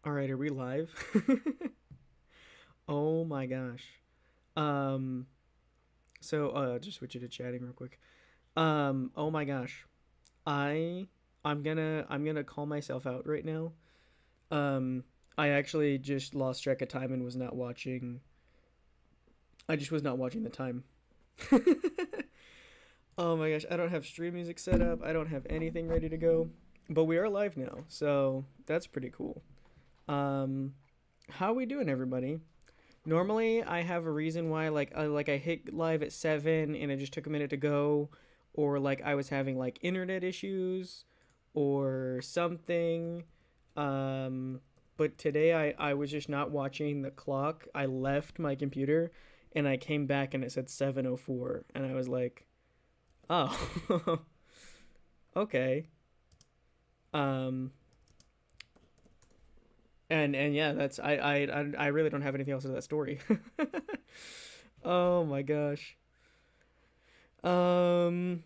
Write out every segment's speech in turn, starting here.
All right, are we live? Oh my gosh. Um, just switch it to chatting real quick. Oh my gosh. I I'm gonna call myself out right now. Um, I actually just lost track of time and was not watching. I just was not watching the time. Oh my gosh, I don't have stream music set up. I don't have anything ready to go. But we are live now, so that's pretty cool. Um, how we doing, everybody? Normally, I have a reason why, like I hit live at 7 and it just took a minute to go, or like I was having like internet issues or something. Um, but today I was just not watching the clock. I left my computer and I came back and it said 7:04 and I was like, "Oh, okay." Um, and yeah, that's I really don't have anything else to that story. Oh my gosh. Um,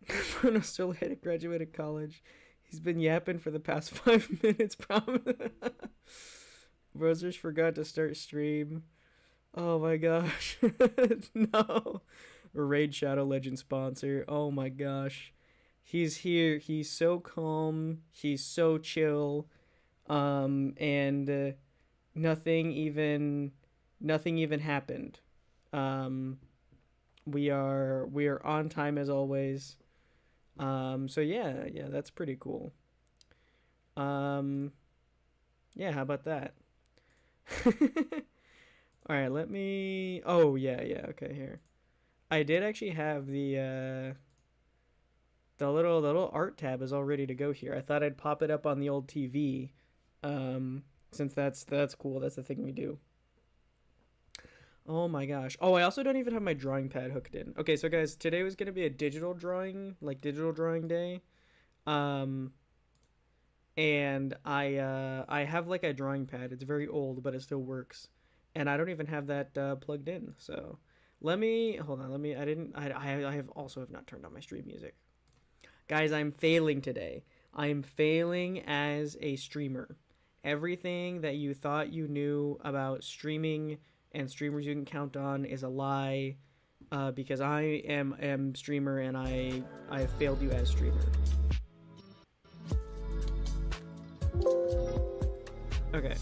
Bruno still had graduated college. He's been yapping for the past 5 minutes, probably. Brothers forgot to start stream. Oh my gosh. No. Raid Shadow Legend sponsor. Oh my gosh. He's here. He's so calm. He's so chill. And nothing even nothing even happened. Um, we are on time as always. So yeah, that's pretty cool. Um, yeah, how about that? All right, let me. Oh yeah. Okay, here. I did actually have the little art tab is all ready to go here. I thought I'd pop it up on the old TV, since that's cool. That's the thing we do. Oh my gosh. Oh, I also don't even have my drawing pad hooked in. Okay, so guys, today was gonna be a digital drawing day. Um, and I have like a drawing pad. It's very old, but it still works. And I don't even have that plugged in. So let me hold on. Let me. I didn't. I have also have not turned on my stream music. Guys, I'm failing today. I'm failing as a streamer. Everything that you thought you knew about streaming and streamers you can count on is a lie, because I am streamer and I have failed you as streamer. Okay.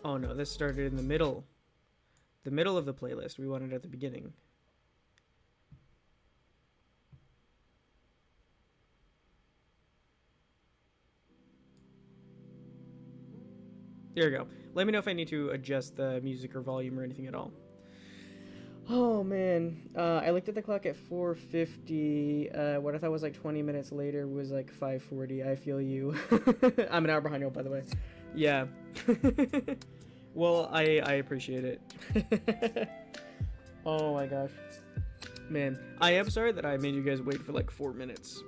Oh no, this started in the middle of the playlist. We wanted it at the beginning. There we go. Let me know if I need to adjust the music or volume or anything at all. Oh man, I looked at the clock at 4:50. What I thought was like 20 minutes later was like 5:40. I feel you. I'm an hour behind you, by the way. Yeah. Well, I appreciate it. Oh my gosh, man. I am sorry that I made you guys wait for like 4 minutes.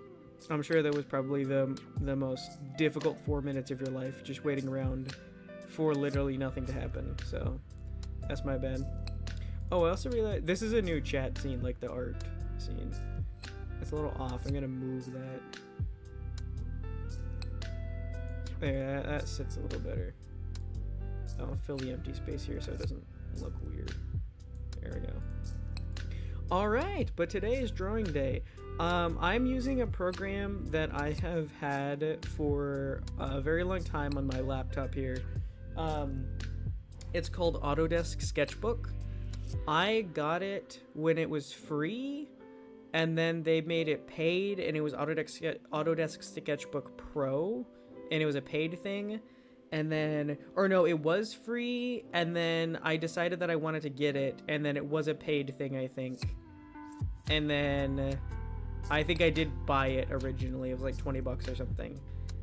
I'm sure that was probably the most difficult 4 minutes of your life, just waiting around for literally nothing to happen. So that's my bad. Oh, I also realized this is a new chat scene, like the art scene. It's a little off. I'm gonna move that. There, that sits a little better. I'll fill the empty space here so it doesn't look weird. There we go. All right, but today is drawing day. I'm using a program that I have had for a very long time on my laptop here. It's called Autodesk Sketchbook. I got it when it was free, and then they made it paid, and it was Autodesk Sketchbook Pro, and it was a paid thing. And then, or no, it was free, and then I decided that I wanted to get it, and then it was a paid thing, I think. And then I think I did buy it originally. It was like 20 bucks or something.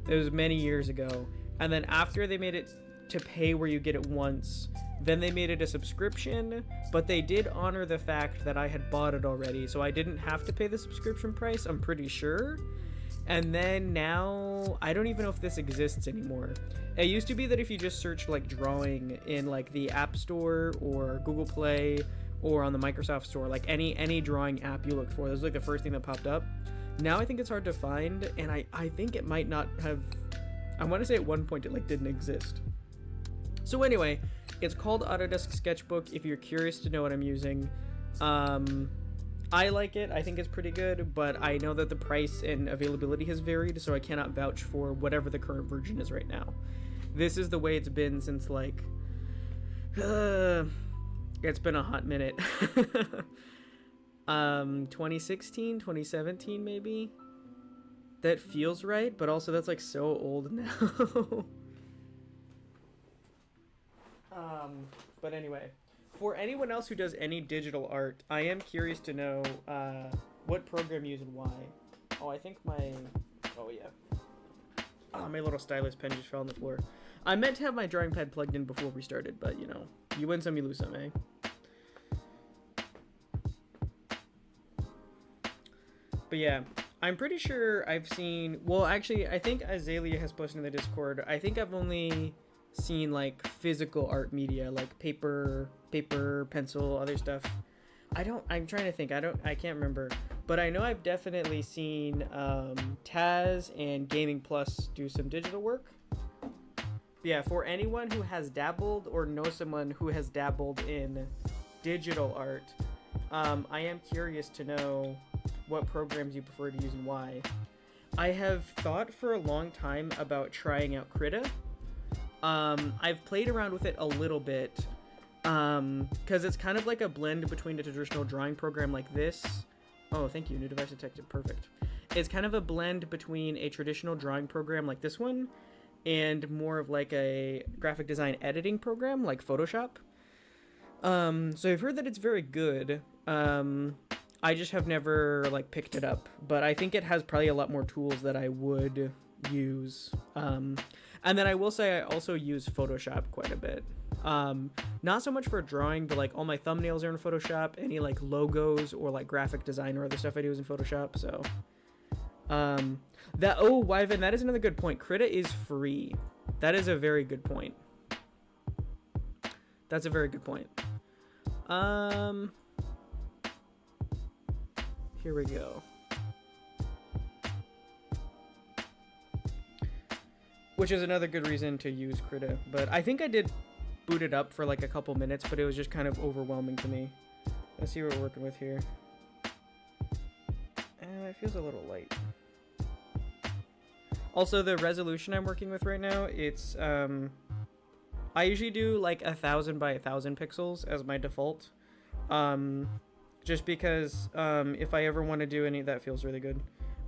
It was many years ago. And then after they made it to pay where you get it once, then they made it a subscription, but they did honor the fact that I had bought it already, so I didn't have to pay the subscription price, I'm pretty sure. And then now, I don't even know if this exists anymore. It used to be that if you just searched like drawing in like the App Store or Google Play or on the Microsoft Store, like any drawing app you looked for, this was like the first thing that popped up. Now I think it's hard to find, and I think it might not have, I want to say at one point it like didn't exist. So anyway, it's called Autodesk Sketchbook if you're curious to know what I'm using. I like it. I think it's pretty good, but I know that the price and availability has varied, so I cannot vouch for whatever the current version is right now. This is the way it's been since like it's been a hot minute. 2016, 2017 maybe. That feels right, but also that's like so old now. But anyway, for anyone else who does any digital art, I am curious to know what program you use and why. Oh, I think my... Oh, yeah. Oh, my little stylus pen just fell on the floor. I meant to have my drawing pad plugged in before we started, but, you know, you win some, you lose some, eh? But yeah, I'm pretty sure I've seen... Well, actually, I think Azalea has posted in the Discord. I think I've only seen, like, physical art media, like paper, pencil, other stuff. I'm trying to think. I can't remember. But I know I've definitely seen Taz and Gaming Plus do some digital work. Yeah, for anyone who has dabbled or knows someone who has dabbled in digital art, I am curious to know what programs you prefer to use and why. I have thought for a long time about trying out Krita. I've played around with it a little bit, because it's kind of like a blend between a traditional drawing program like this. Oh, thank you, new device detected, perfect. It's kind of a blend between a traditional drawing program like this one and more of like a graphic design editing program like Photoshop. So I've heard that it's very good. I just have never like picked it up, but I think it has probably a lot more tools that I would use. And then I will say I also use Photoshop quite a bit. Not so much for drawing, but like all my thumbnails are in Photoshop. Any like logos or like graphic design or other stuff I do is in Photoshop. So Wyvern, that is another good point. Krita is free. That is a very good point. That's a very good point. Here we go. Which is another good reason to use Krita. But I think I did boot it up for like a couple minutes, but it was just kind of overwhelming to me. Let's see what we're working with here. It feels a little light. Also, the resolution I'm working with right now, it's I usually do like 1,000 by 1,000 pixels as my default. Just because if I ever want to do any, that feels really good.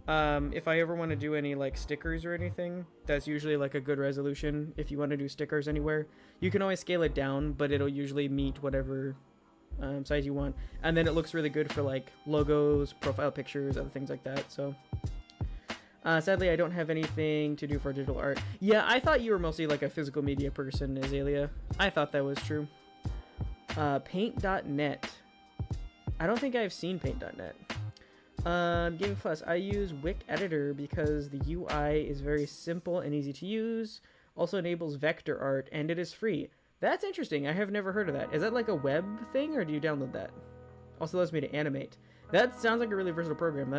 If I ever want to do any like stickers or anything, that's usually like a good resolution. If you want to do stickers anywhere, you can always scale it down, but it'll usually meet whatever size you want. And then it looks really good for like logos, profile pictures, other things like that. So sadly, I don't have anything to do for digital art. Yeah, I thought you were mostly like a physical media person, Azalea. I thought that was true. Paint.net. I don't think I've seen Paint.net. Gaming Plus, I use Wik Editor because the UI is very simple and easy to use. Also enables vector art, and it is free. That's interesting. I have never heard of that. Is that like a web thing, or do you download that? Also allows me to animate. That sounds like a really versatile program.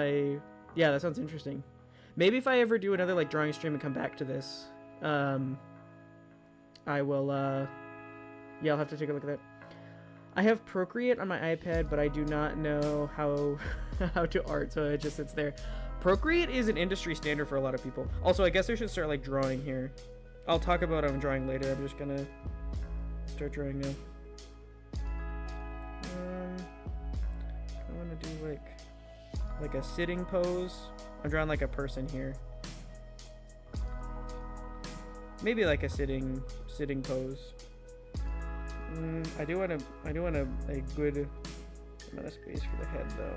Yeah, that sounds interesting. Maybe if I ever do another like drawing stream and come back to this, I will, yeah, I'll have to take a look at that. I have Procreate on my iPad, but I do not know how to art, so it just sits there. Procreate is an industry standard for a lot of people. Also, I guess I should start like drawing here. I'll talk about drawing later. I'm just gonna start drawing now. I want to do like a sitting pose. I'm drawing like a person here. Maybe like a sitting pose. I do want a good amount of space for the head though.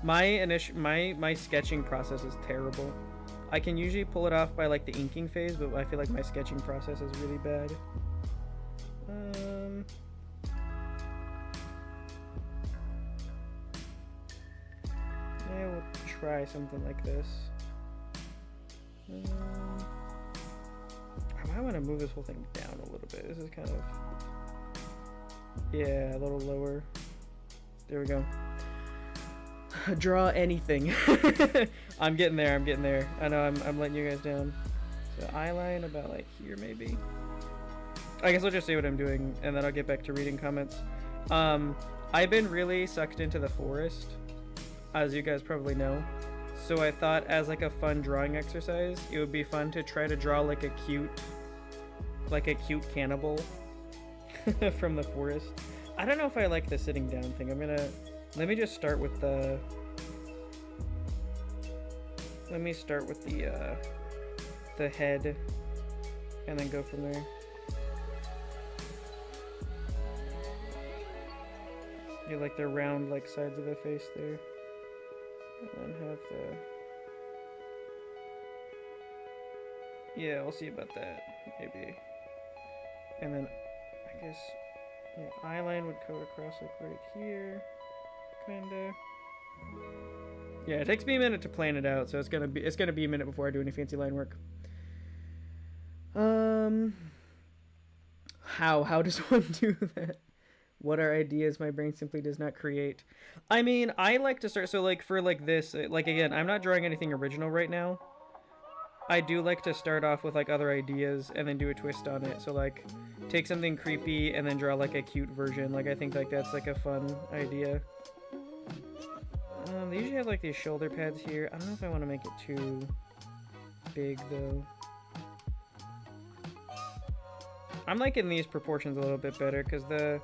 My sketching process is terrible. I can usually pull it off by like the inking phase, but I feel like my sketching process is really bad. Yeah, we'll try something like this. I want to move this whole thing down a little bit. This is kind of, yeah, a little lower. There we go. Draw anything. I'm getting there. I know I'm letting you guys down. So eye line about like here maybe. I guess I'll just say what I'm doing and then I'll get back to reading comments. I've been really sucked into the forest, as you guys probably know. So I thought as like a fun drawing exercise, it would be fun to try to draw like a cute cannibal from the forest. I don't know if I like the sitting down thing. Let me just start with the head and then go from there. You like the round like sides of the face there. And then have the... Yeah, we'll see about that, maybe. And then, I guess, yeah, eye line would go across like right here, kinda. Yeah, it takes me a minute to plan it out, so it's gonna be a minute before I do any fancy line work. How does one do that? What are ideas my brain simply does not create? I mean, I like to start, so like for like this, like again, I'm not drawing anything original right now. I do like to start off with like other ideas and then do a twist on it. So like take something creepy and then draw like a cute version. Like I think like that's like a fun idea. They usually have like these shoulder pads here. I don't know if I want to make it too big though. I'm liking these proportions a little bit better because the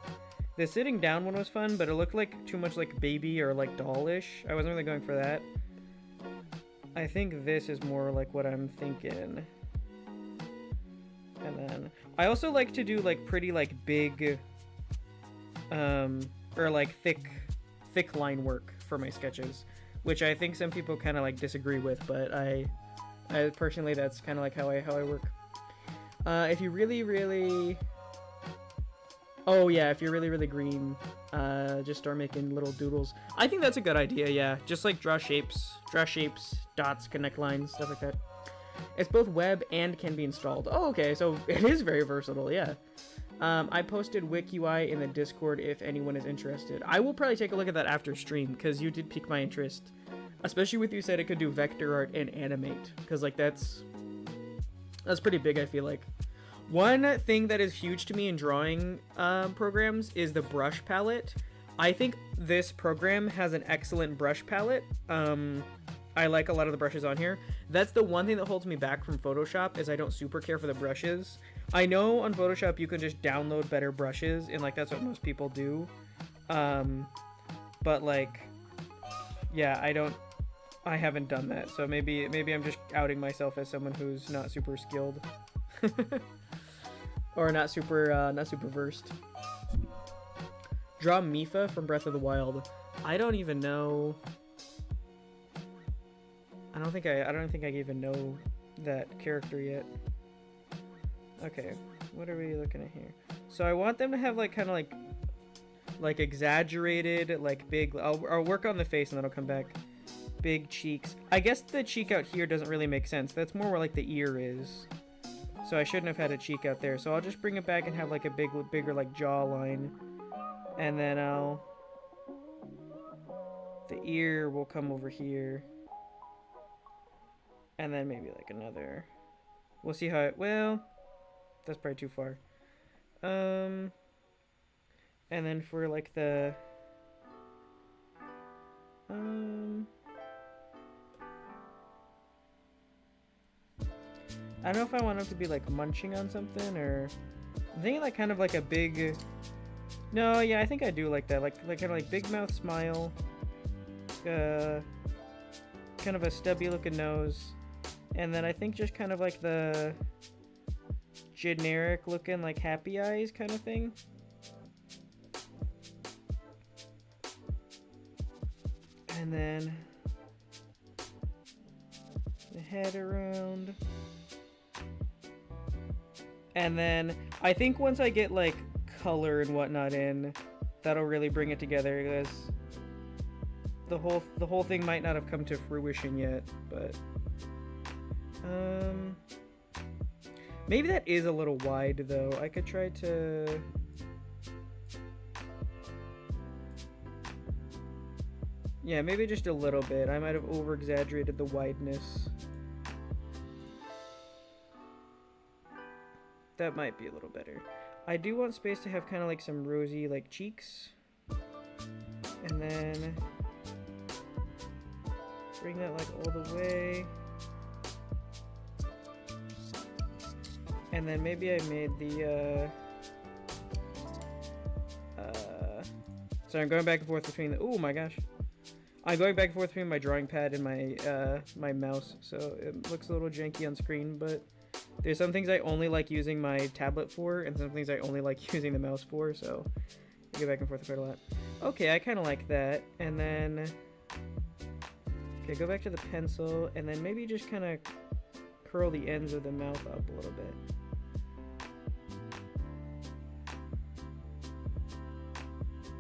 sitting down one was fun, but it looked like too much like baby or like dollish. I wasn't really going for that. I think this is more like what I'm thinking. And then I also like to do like pretty like big or like thick line work for my sketches, which I think some people kind of like disagree with, but I personally that's kind of like how I work. If you really oh yeah, if you're really green, just start making little doodles. I think that's a good idea. Yeah, just like draw shapes, dots, connect lines, stuff like that. It's both web and can be installed. Oh, okay, so it is very versatile. Yeah. I posted WikUI in the Discord if anyone is interested. I will probably take a look at that after stream because you did pique my interest, especially with you said it could do vector art and animate, because like that's pretty big. I feel like one thing that is huge to me in drawing programs is the brush palette. I think this program has an excellent brush palette. I like a lot of the brushes on here. That's the one thing that holds me back from Photoshop is I don't super care for the brushes. I know on Photoshop you can just download better brushes and like that's what most people do. But like, yeah, I haven't done that. So maybe I'm just outing myself as someone who's not super skilled. Or not super versed. Draw Mipha from Breath of the Wild. I don't even know. I don't think I even know that character yet. Okay, what are we looking at here? So I want them to have like kind of like exaggerated, like big. I'll work on the face and then I'll come back. Big cheeks. I guess the cheek out here doesn't really make sense. That's more where like the ear is. So I shouldn't have had a cheek out there. So I'll just bring it back and have like a bigger like jawline. And then the ear will come over here. And then maybe like another. We'll see how it, well, that's probably too far. And then for like the, I don't know if I want him to be like munching on something or I'm thinking like kind of like a big, no, yeah, I think I do like that. Like kind of like big mouth smile, kind of a stubby looking nose. And then I think just kind of like the generic looking like happy eyes kind of thing. And then the head around. And then I think once I get like color and whatnot in, that'll really bring it together because the whole thing might not have come to fruition yet, but maybe that is a little wide though. I could try to Yeah, maybe just a little bit. I might have over-exaggerated the wideness. That might be a little better. I do want Space to have kind of like some rosy like cheeks. And then bring that like all the way. And then maybe I made the sorry, I'm going back and forth between the, oh my gosh. I'm going back and forth between my drawing pad and my my mouse, so it looks a little janky on screen, but there's some things I only like using my tablet for, and some things I only like using the mouse for, so I go back and forth quite a lot. Okay, I kind of like that, and then, okay, go back to the pencil, and then maybe just kind of curl the ends of the mouth up a little bit.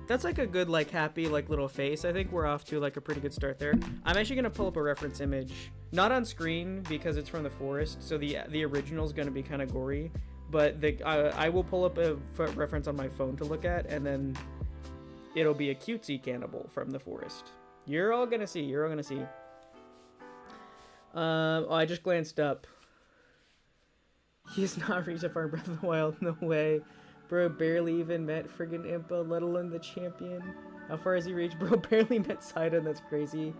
That's like a good, like, happy, like, little face. I think we're off to, like, a pretty good start there. I'm actually going to pull up a reference image. Not on screen, because it's from the forest, so the original is going to be kind of gory. But I will pull up a reference on my phone to look at, and then it'll be a cutesy cannibal from the forest. You're all going to see. You're all going to see. Oh, I just glanced up. He's not reached that far in Breath of the Wild. No way. Bro barely even met friggin' Impa, let alone the champion. How far has he reached? Bro barely met Sidon, that's crazy.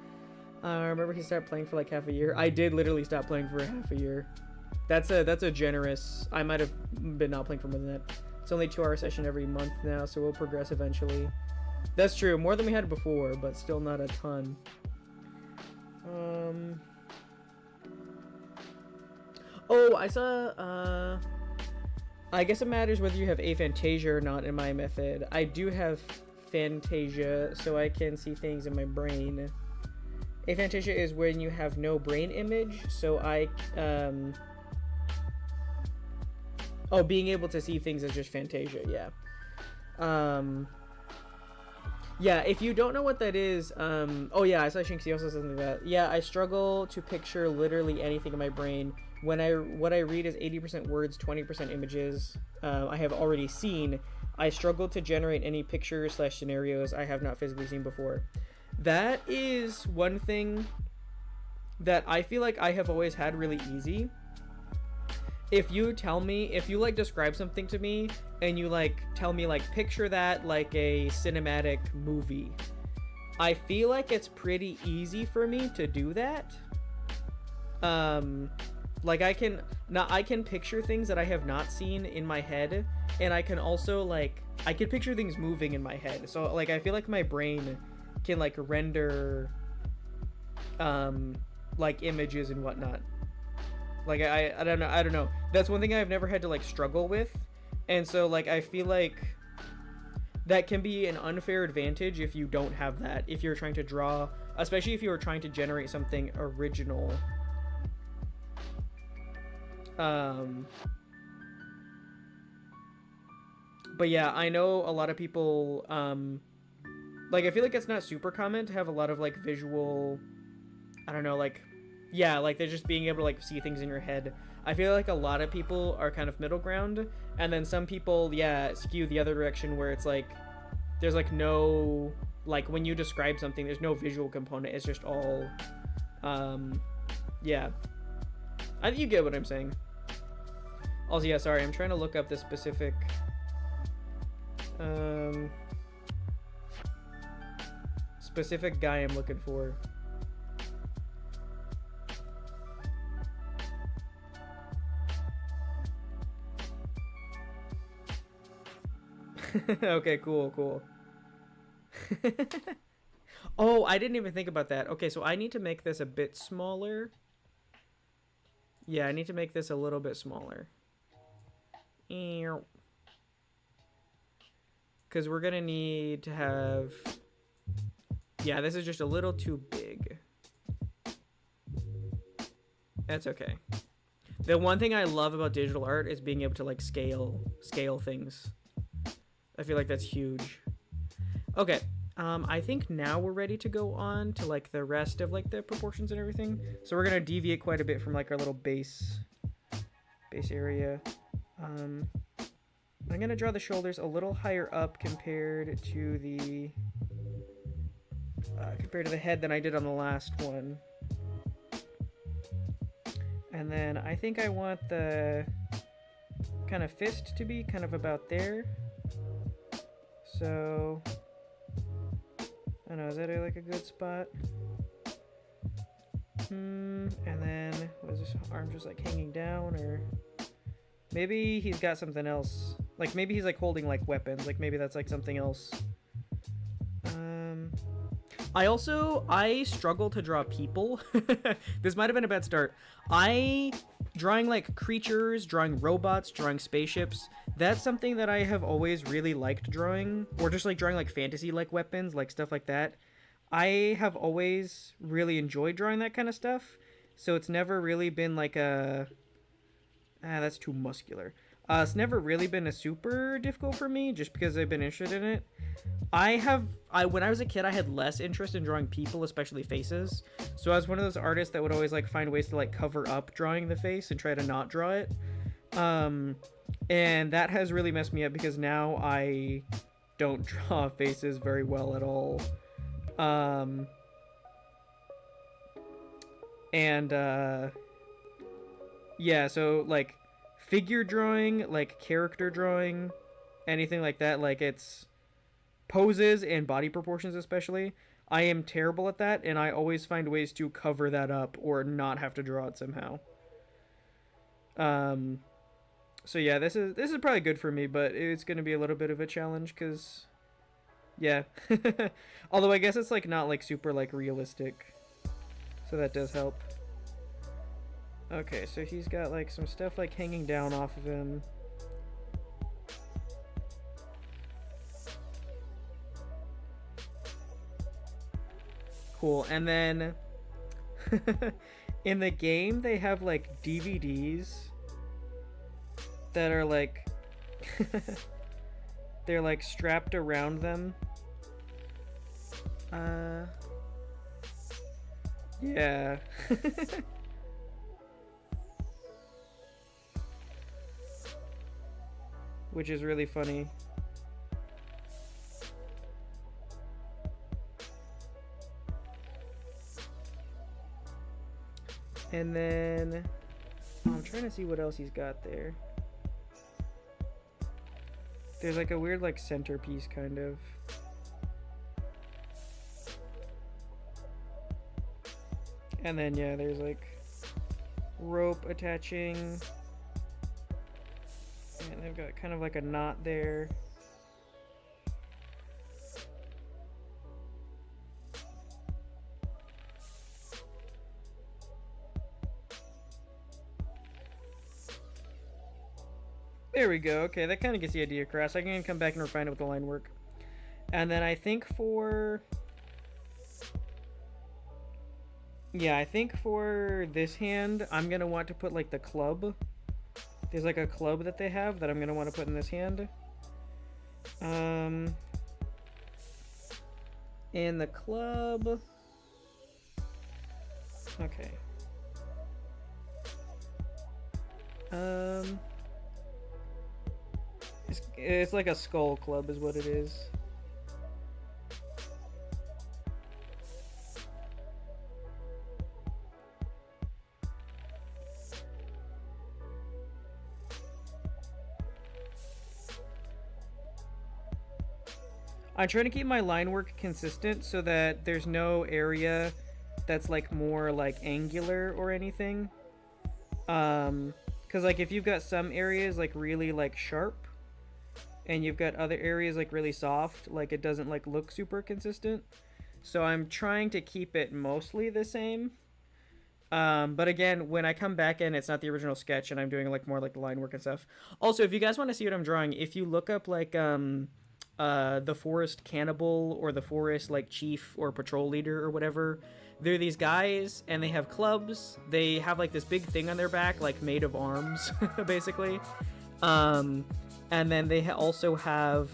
I remember he stopped playing for like half a year. I did literally stop playing for half a year. That's a generous... I might have been not playing for more than that. It's only a 2-hour session every month now, so we'll progress eventually. That's true, more than we had before, but still not a ton. Oh, I saw, I guess it matters whether you have aphantasia or not in my method. I do have phantasia, so I can see things in my brain. Aphantasia is when you have no brain image, so oh, being able to see things is just phantasia, yeah. Yeah, if you don't know what that is, oh yeah, I saw Shinxie also said something like that. Yeah, I struggle to picture literally anything in my brain. What I read is 80% words, 20% images. I have already seen. I struggle to generate any pictures / scenarios I have not physically seen before. That is one thing that I feel like I have always had really easy. If you like describe something to me and you like tell me like picture that like a cinematic movie, I feel like it's pretty easy for me to do that. Like I can picture things that I have not seen in my head, and I can also like I can picture things moving in my head. So like I feel like my brain can like render like images and whatnot. Like I don't know. That's one thing I've never had to like struggle with, and so like I feel like that can be an unfair advantage if you don't have that. If you're trying to draw, especially if you are trying to generate something original. But yeah, I know a lot of people, like, I feel like it's not super common to have a lot of, like, visual, I don't know, like, yeah, like, they're just being able to, like, see things in your head. I feel like a lot of people are kind of middle ground, and then some people, yeah, skew the other direction where it's, like, there's, like, no, like, when you describe something, there's no visual component, it's just all, yeah. I think you get what I'm saying. Also, yeah, sorry, I'm trying to look up the specific, specific guy I'm looking for. Okay, cool. Oh, I didn't even think about that. Okay, so I need to make this a bit smaller. Yeah, I need to make this a little bit smaller. Because we're going to need to have... Yeah, this is just a little too big. That's okay. The one thing I love about digital art is being able to, like, scale things. I feel like that's huge. Okay, I think now we're ready to go on to, like, the rest of, like, the proportions and everything. So we're going to deviate quite a bit from, like, our little base area. I'm going to draw the shoulders a little higher up compared to the compared to the head than I did on the last one. And then I think I want the kind of fist to be kind of about there. So, I don't know, is that like a good spot? And then, was this arm just like hanging down, or maybe he's got something else? Like maybe he's like holding like weapons, like maybe that's like something else. I struggle to draw people. This might have been a bad start. Drawing like creatures, drawing robots, drawing spaceships, that's something that I have always really liked drawing, or just like drawing like fantasy like weapons, like stuff like that. I have always really enjoyed drawing that kind of stuff, so it's never really been like a... that's too muscular. It's never really been a super difficult for me, just because I've been interested in it. When I was a kid, I had less interest in drawing people, especially faces. So I was one of those artists that would always like find ways to like cover up drawing the face and try to not draw it. And that has really messed me up, because now I don't draw faces very well at all. Yeah, so like figure drawing, like character drawing, anything like that, like it's poses and body proportions especially, I am terrible at that, and I always find ways to cover that up or not have to draw it somehow. So yeah, this is probably good for me, but it's going to be a little bit of a challenge, because yeah. Although I guess it's like not like super like realistic, so that does help. Okay, so he's got like some stuff like hanging down off of him. Cool. And then in the game they have like DVDs that are like they're like strapped around them. Yeah. Which is really funny. And then I'm trying to see what else he's got there. There's like a weird like centerpiece kind of. And then yeah, there's like rope attaching. And they've got kind of like a knot there. There we go. Okay, that kind of gets the idea across. I can come back and refine it with the line work. And then I think for... yeah, I think for this hand, I'm going to want to put like the club. There's like a club that they have that I'm going to want to put in this hand. And the club... okay. It's like a skull club is what it is. I'm trying to keep my line work consistent so that there's no area that's like more like angular or anything. Because like if you've got some areas like really like sharp, and you've got other areas like really soft, like it doesn't like look super consistent. So I'm trying to keep it mostly the same. But again, when I come back in, it's not the original sketch, and I'm doing like more like the line work and stuff. Also, if you guys want to see what I'm drawing, if you look up like the forest cannibal or the forest like chief or patrol leader or whatever, they're these guys and they have clubs. They have like this big thing on their back like made of arms basically. And then they also have,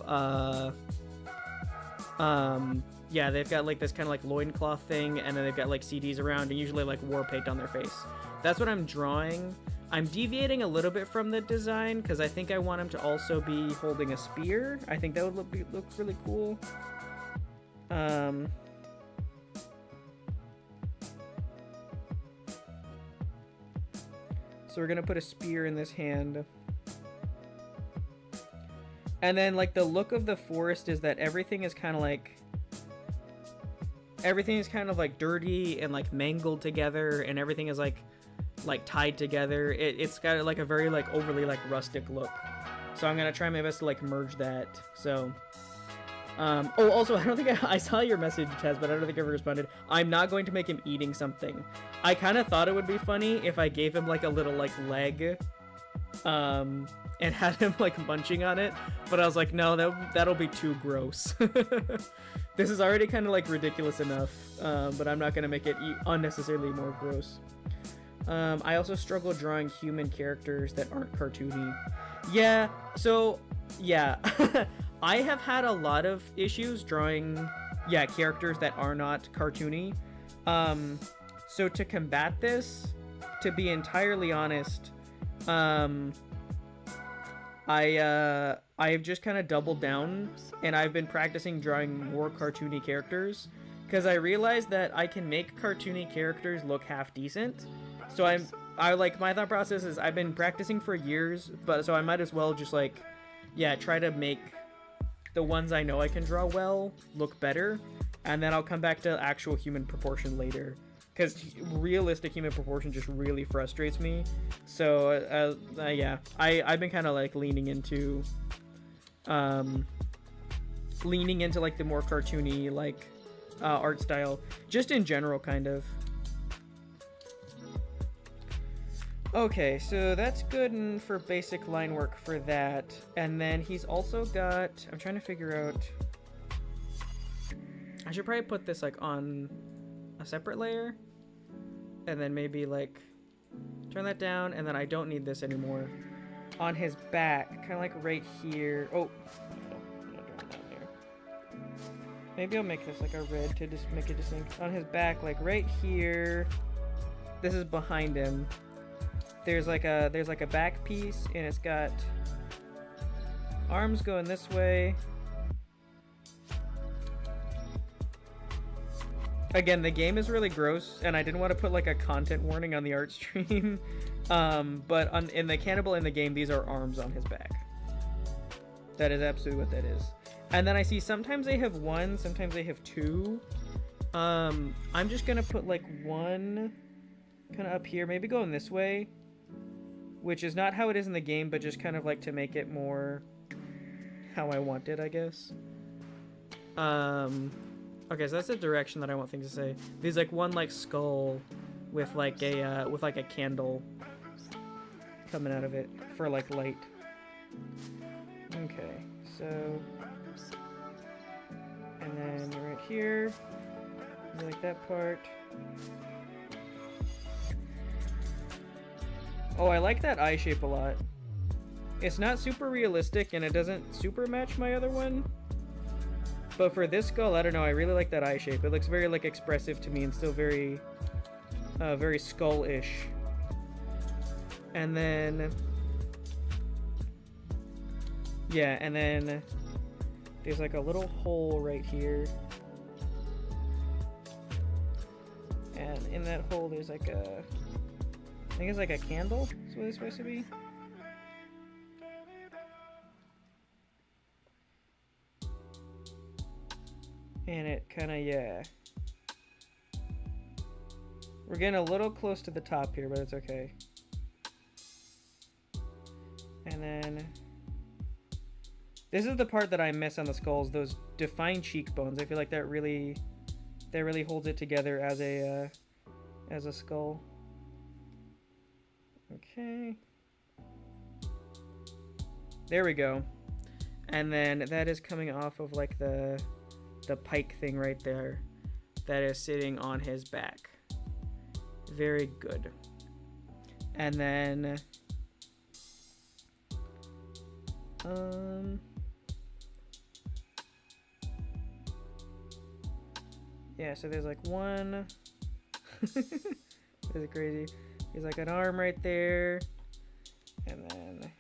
yeah, they've got like this kind of like loincloth thing, and then they've got like CDs around, and usually like war paint on their face. That's what I'm drawing. I'm deviating a little bit from the design, because I think I want him to also be holding a spear. I think that would look really cool. So we're gonna put a spear in this hand. And then like the look of the forest is that everything is kind of like dirty and like mangled together, and everything is like tied together. It's got like a very like overly like rustic look. So I'm gonna try my best to like merge that. So oh, also, I don't think I saw your message, Taz, but I don't think I ever responded. I'm not going to make him eating something. I kind of thought it would be funny if I gave him like a little like leg and had him like munching on it, but I was like, no, that'll be too gross. This is already kind of like ridiculous enough, but I'm not gonna make it unnecessarily more gross. I also struggle drawing human characters that aren't cartoony. Yeah, so yeah. I have had a lot of issues drawing characters that are not cartoony. So to combat this, to be entirely honest, I've just kind of doubled down, and I've been practicing drawing more cartoony characters, because I realized that I can make cartoony characters look half decent. So I like, my thought process is I've been practicing for years, but so I might as well just like, try to make the ones I know I can draw well look better, and then I'll come back to actual human proportion later, because realistic human proportion just really frustrates me. So I've been kind of like leaning into like the more cartoony like art style, just in general, kind of. Okay, so that's good for basic line work for that. And then he's also got, I'm trying to figure out, I should probably put this like on a separate layer, and then maybe like turn that down, and then I don't need this anymore. On his back, kind of like right here. Oh, maybe I'll make this like a red to just make it distinct. On his back, like right here, this is behind him. There's like a back piece, and it's got arms going this way. Again, the game is really gross, and I didn't want to put like a content warning on the art stream. But in the cannibal in the game, these are arms on his back. That is absolutely what that is. And then I see sometimes they have one, sometimes they have two. I'm just gonna put like one kind of up here, maybe going this way, which is not how it is in the game, but just kind of like to make it more how I want it, I guess. Okay, so that's the direction that I want things to say. There's like one like skull with like a candle coming out of it for like light. Okay, so, and then right here, like that part. Oh, I like that eye shape a lot. It's not super realistic, and it doesn't super match my other one. But for this skull, I don't know, I really like that eye shape. It looks very like expressive to me, and still very, very skull-ish. And then, yeah, and then there's like a little hole right here. And in that hole, there's like a, I think it's like a candle, is what it's supposed to be. And it kind of, yeah. We're getting a little close to the top here, but it's okay. And then, this is the part that I miss on the skulls, those defined cheekbones. I feel like that really holds it together as a skull. Okay. There we go. And then that is coming off of like the pike thing right there that is sitting on his back. Very good. And then yeah, so there's like one this is crazy. There's like an arm right there, and then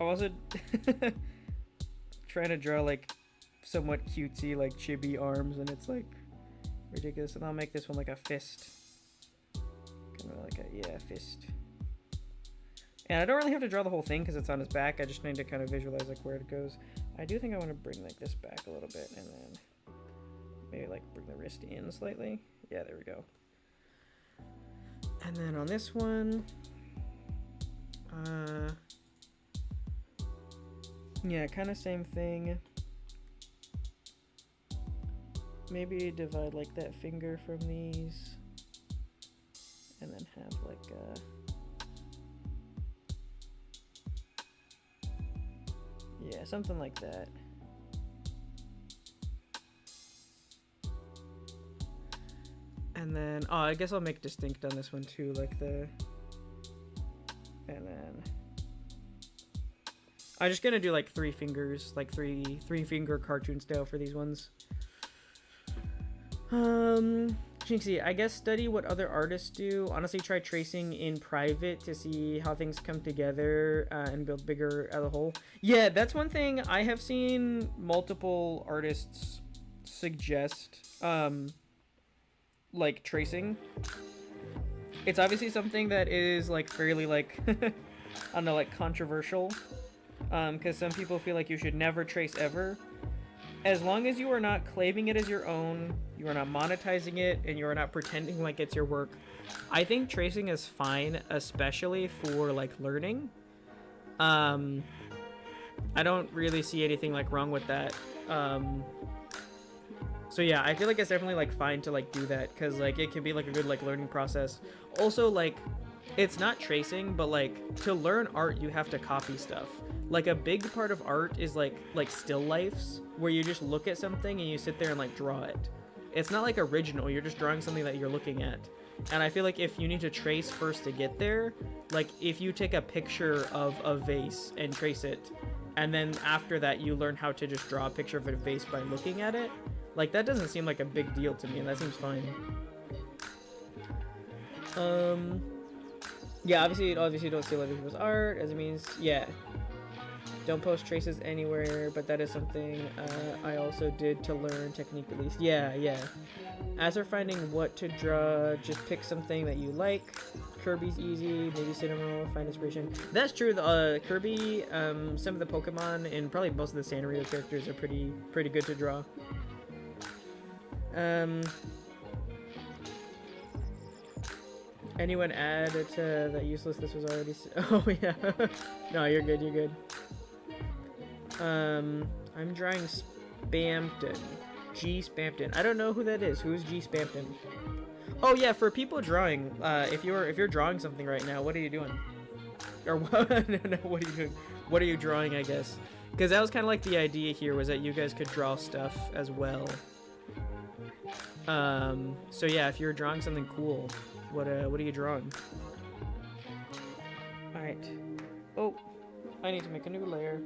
I'm also trying to draw like somewhat cutesy like chibi arms, and it's like ridiculous. And I'll make this one like a fist. Kind of like a, yeah, fist. And I don't really have to draw the whole thing because it's on his back. I just need to kind of visualize like where it goes. I do think I want to bring like this back a little bit and then maybe like bring the wrist in slightly. Yeah, there we go. And then on this one, yeah, kind of same thing. Maybe divide like that finger from these and then have like yeah, something like that. And then, oh, I guess I'll make distinct on this one too, like the, and then I'm just gonna do like 3 fingers, like three finger cartoon style for these ones. Jinxie, I guess study what other artists do. Honestly, try tracing in private to see how things come together and build bigger as a whole. Yeah, that's one thing I have seen multiple artists suggest, like tracing. It's obviously something that is like fairly like, I don't know, like controversial. Because some people feel like you should never trace ever. As long as you are not claiming it as your own, you are not monetizing it, and you are not pretending like it's your work, I think tracing is fine, especially for like learning. I don't really see anything like wrong with that. So yeah, I feel like it's definitely like fine to like do that, because like it can be like a good like learning process. Also, like, it's not tracing, but like to learn art you have to copy stuff. Like a big part of art is like still lifes, where you just look at something and you sit there and like draw it. It's not like original, you're just drawing something that you're looking at. And I feel like if you need to trace first to get there, like if you take a picture of a vase and trace it, and then after that you learn how to just draw a picture of a vase by looking at it, like that doesn't seem like a big deal to me, and that seems fine. Yeah, obviously don't steal other people's art, as it means, yeah. Don't post traces anywhere, but that is something I also did to learn technique at least. Yeah, yeah. As for finding what to draw, just pick something that you like. Kirby's easy, maybe Cinnamon, find inspiration. That's true, Kirby, some of the Pokemon, and probably most of the Sanrio characters are pretty good to draw. Anyone add to that useless? This was already. Oh yeah. No, you're good. You're good. I'm drawing Spampton. G Spampton. I don't know who that is. Who's G Spampton? Oh yeah, for people drawing. If you're drawing something right now, what are you doing? Or what? No, what are you doing? What are you drawing? I guess. Because that was kind of like the idea here, was that you guys could draw stuff as well. So yeah, if you're drawing something cool, what are you drawing? Alright. Oh, I need to make a new layer.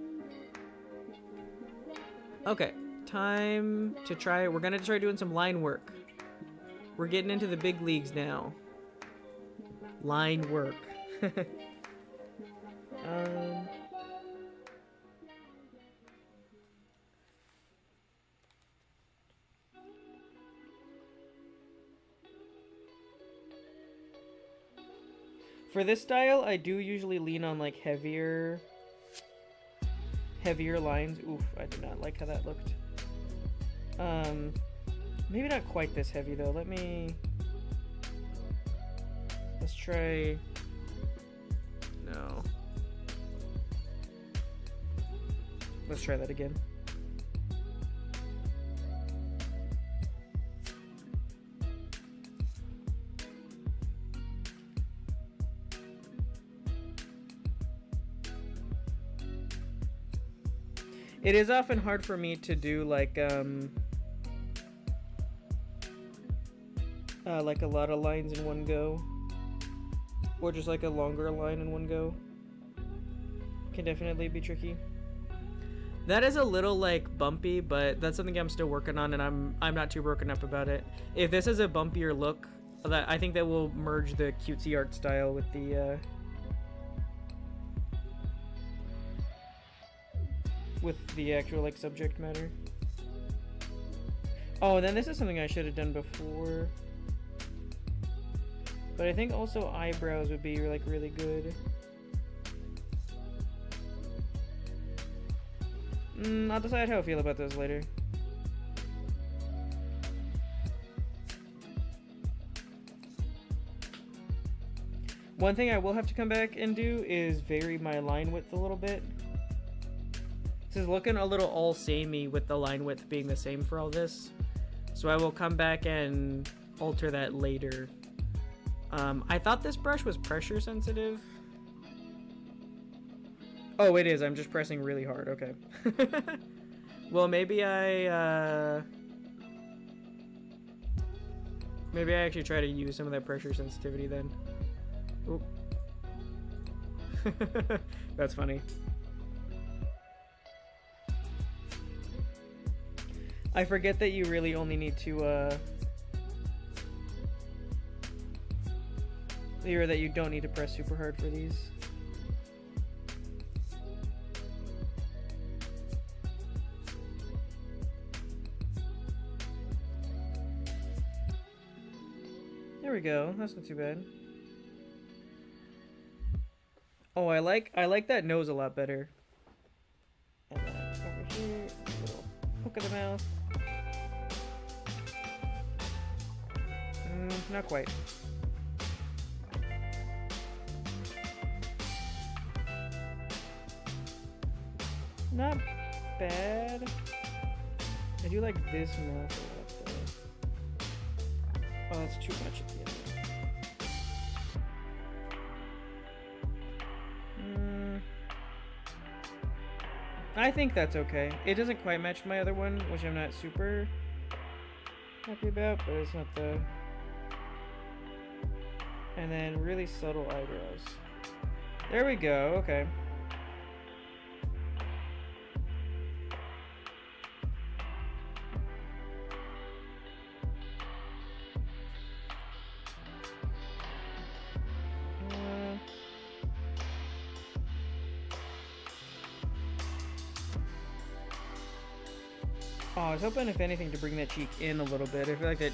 Okay, time to try, we're gonna try doing some line work. We're getting into the big leagues now. Line work. For this style, I do usually lean on like heavier lines. Oof, I did not like how that looked. Maybe not quite this heavy though. Let's try. No. Let's try that again. It is often hard for me to do like a lot of lines in one go, or just like a longer line in one go. Can definitely be tricky. That is a little like bumpy, but that's something I'm still working on, and I'm not too broken up about it. If this is a bumpier look, that I think that will merge the cutesy art style with the actual like subject matter. Oh, then this is something I should have done before. But I think also eyebrows would be like really good. I'll decide how I feel about those later. One thing I will have to come back and do is vary my line width a little bit. This is looking a little all samey with the line width being the same for all this. So I will come back and alter that later. I thought this brush was pressure sensitive. Oh, it is. I'm just pressing really hard. Okay. Well, maybe I actually try to use some of that pressure sensitivity then. Oop. That's funny. I forget that you really only need to, or that you don't need to press super hard for these. There we go. That's not too bad. Oh, I like that nose a lot better. And then over here, a little hook of the mouth. Not quite. Not bad. I do like this mouth a lot though. Oh, that's too much at the end. I think that's okay. It doesn't quite match my other one, which I'm not super happy about, but it's not the... And then really subtle eyebrows. There we go, okay. Oh, I was hoping, if anything, to bring that cheek in a little bit. I feel like that...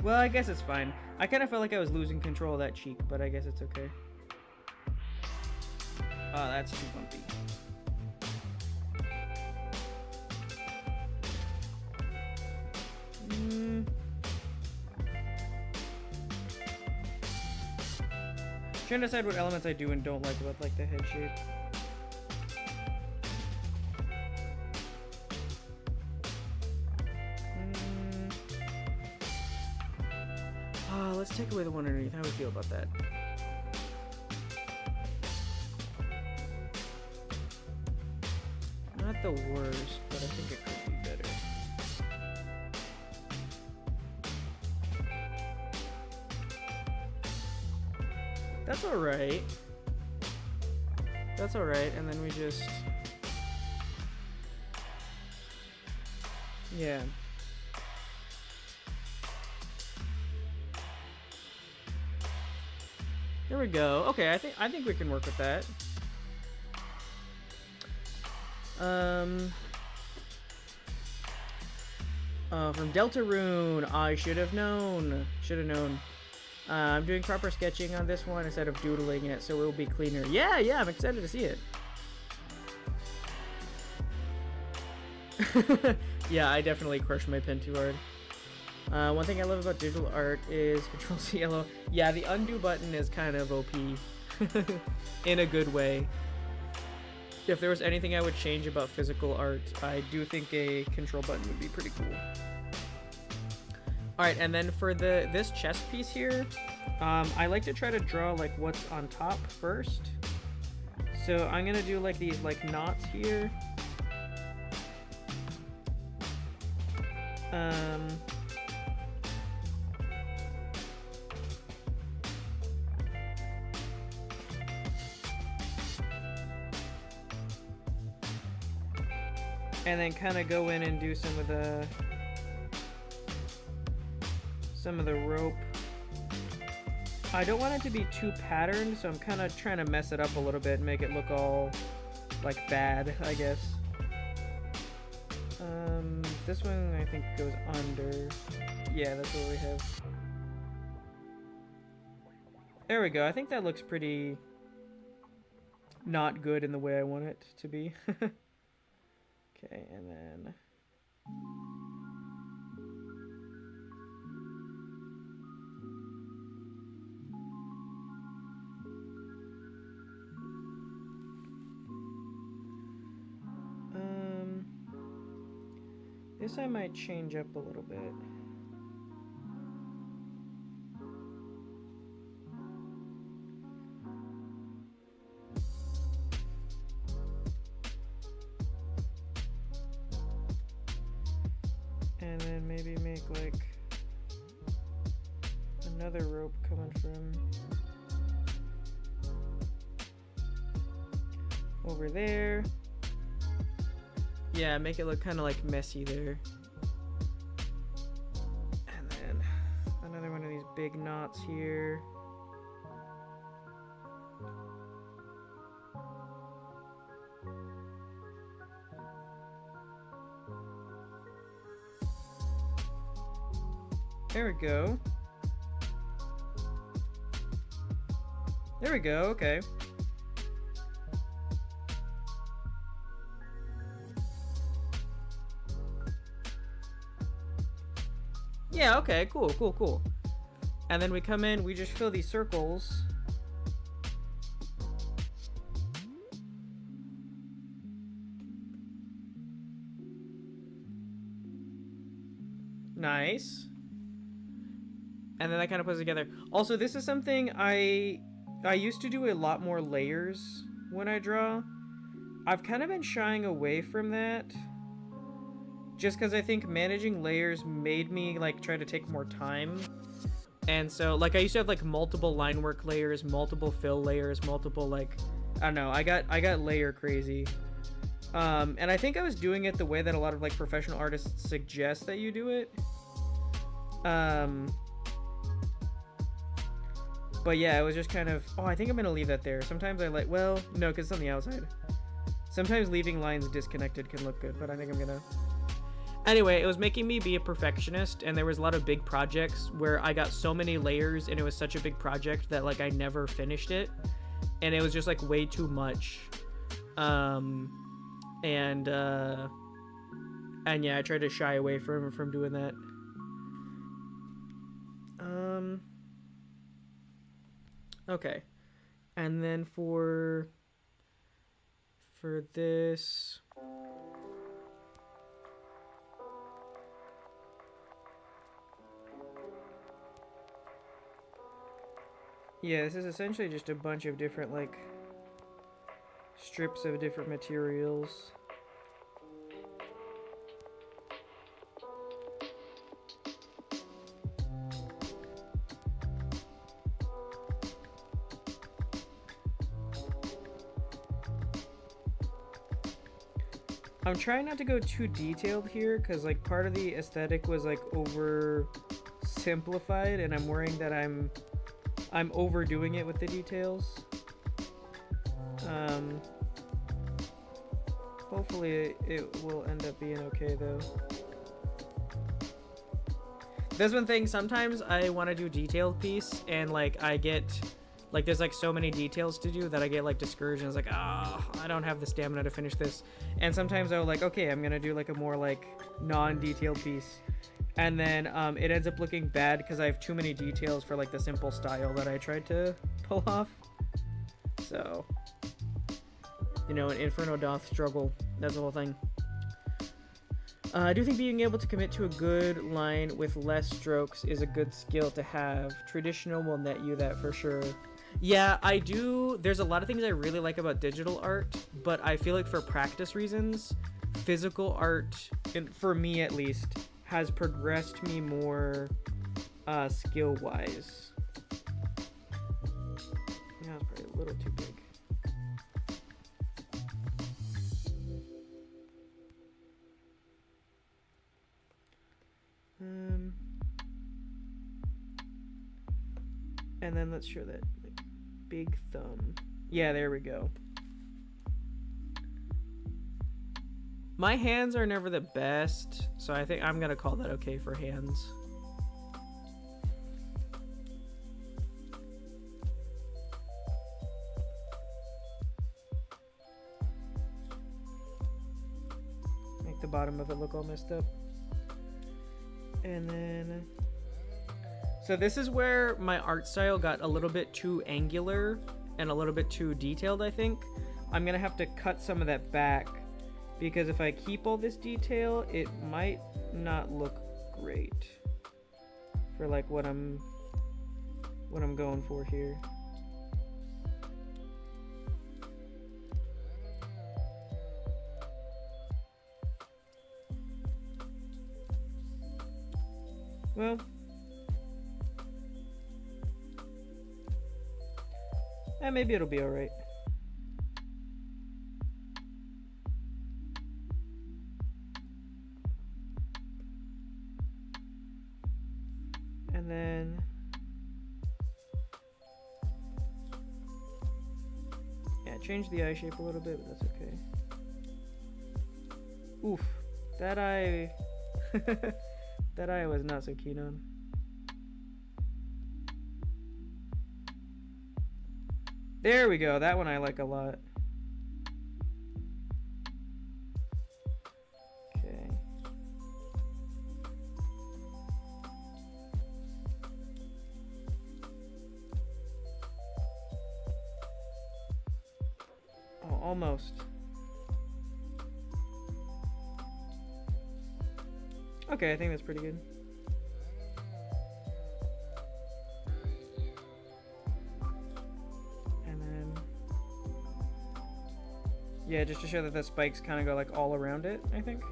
Well, I guess it's fine. I kind of felt like I was losing control of that cheek, but I guess it's okay. Oh, that's too bumpy. Trying to decide what elements I do and don't like about like the head shape. Let's take away the one underneath. How do we feel about that? Not the worst, but I think it could be better. That's alright. That's alright, and then we just... Yeah. There we go. Okay, I think we can work with that. From Deltarune, I should have known. I'm doing proper sketching on this one instead of doodling it, so it will be cleaner. Yeah, I'm excited to see it. Yeah, I definitely crushed my pen too hard. One thing I love about digital art is Control-C yellow. Yeah, the undo button is kind of OP in a good way. If there was anything I would change about physical art, I do think a control button would be pretty cool. Alright, and then for this chest piece here, I like to try to draw like what's on top first. So I'm gonna do like these like knots here. And then kind of go in and do some of the rope. I don't want it to be too patterned, so I'm kind of trying to mess it up a little bit and make it look all like bad, I guess. This one I think goes under. Yeah, that's what we have. There we go. I think that looks pretty not good in the way I want it to be. Okay, and then this I might change up a little bit. And then maybe make like another rope coming from over there. Yeah, make it look kind of like messy there. And then another one of these big knots here. There we go. There we go, okay. Yeah, okay, cool, cool, cool. And then we come in, we just fill these circles. Nice. And then that kind of puts it together. Also, this is something I used to do a lot more layers when I draw. I've kind of been shying away from that. Just because I think managing layers made me like try to take more time. And so like I used to have like multiple line work layers, multiple fill layers, multiple like I don't know, I got layer crazy. And I think I was doing it the way that a lot of like professional artists suggest that you do it. But yeah, it was just kind of, oh, I think I'm gonna leave that there. Sometimes I like, well, no, because it's on the outside. Sometimes leaving lines disconnected can look good, but I think I'm gonna. Anyway, it was making me be a perfectionist, and there was a lot of big projects where I got so many layers, and it was such a big project that like I never finished it, and it was just like way too much. And yeah, I tried to shy away from doing that. Okay, and then for this. Yeah, this is essentially just a bunch of different, like, strips of different materials. I'm trying not to go too detailed here, because, like, part of the aesthetic was, like, over simplified, and I'm worrying that I'm overdoing it with the details. Hopefully it will end up being okay though. There's one thing, sometimes I want to do detailed piece and like I get like there's like so many details to do that I get like discouraged and it's like, ah, I don't have the stamina to finish this. And sometimes I'll like, okay, I'm gonna do like a more like non-detailed piece. And then it ends up looking bad because I have too many details for like the simple style that I tried to pull off. So, you know, an Inferno doth struggle. That's the whole thing. I do think being able to commit to a good line with less strokes is a good skill to have. Traditional will net you that for sure. Yeah, I do. There's a lot of things I really like about digital art, but I feel like for practice reasons, physical art, and for me at least, has progressed me more skill-wise. Yeah, it's probably a little too big. And then let's show that like, big thumb. Yeah, there we go. My hands are never the best, so I think I'm gonna call that okay for hands. Make the bottom of it look all messed up. And then... So this is where my art style got a little bit too angular and a little bit too detailed, I think. I'm gonna have to cut some of that back, because if I keep all this detail, it might not look great for like what I'm going for here. Well, maybe it'll be all right. And then yeah, change the eye shape a little bit, but that's okay. Oof, that eye that eye I was not so keen on. There we go, that one I like a lot. Okay. Oh, almost. Okay, I think that's pretty good. Yeah, just to show that the spikes kind of go like all around it, I think.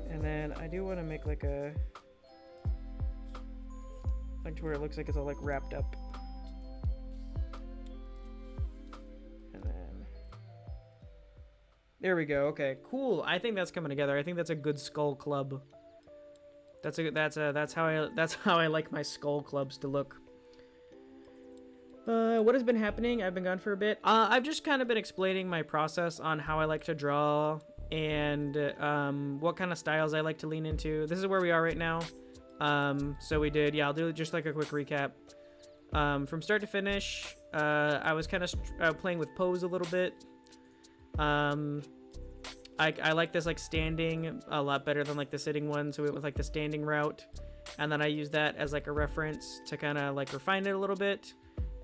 And then I do want to make like a, like to where it looks like it's all like wrapped up. And then there we go. Okay, cool. I think that's coming together. I think that's a good skull club. That's how I like my skull clubs to look. What has been happening? I've been gone for a bit. I've just kind of been explaining my process on how I like to draw and what kind of styles I like to lean into. This is where we are right now. So we did, yeah, I'll do just like a quick recap. From start to finish, I was kind of playing with pose a little bit. I like this like standing a lot better than like the sitting one, so it was like the standing route. And then I use that as like a reference to kind of like refine it a little bit.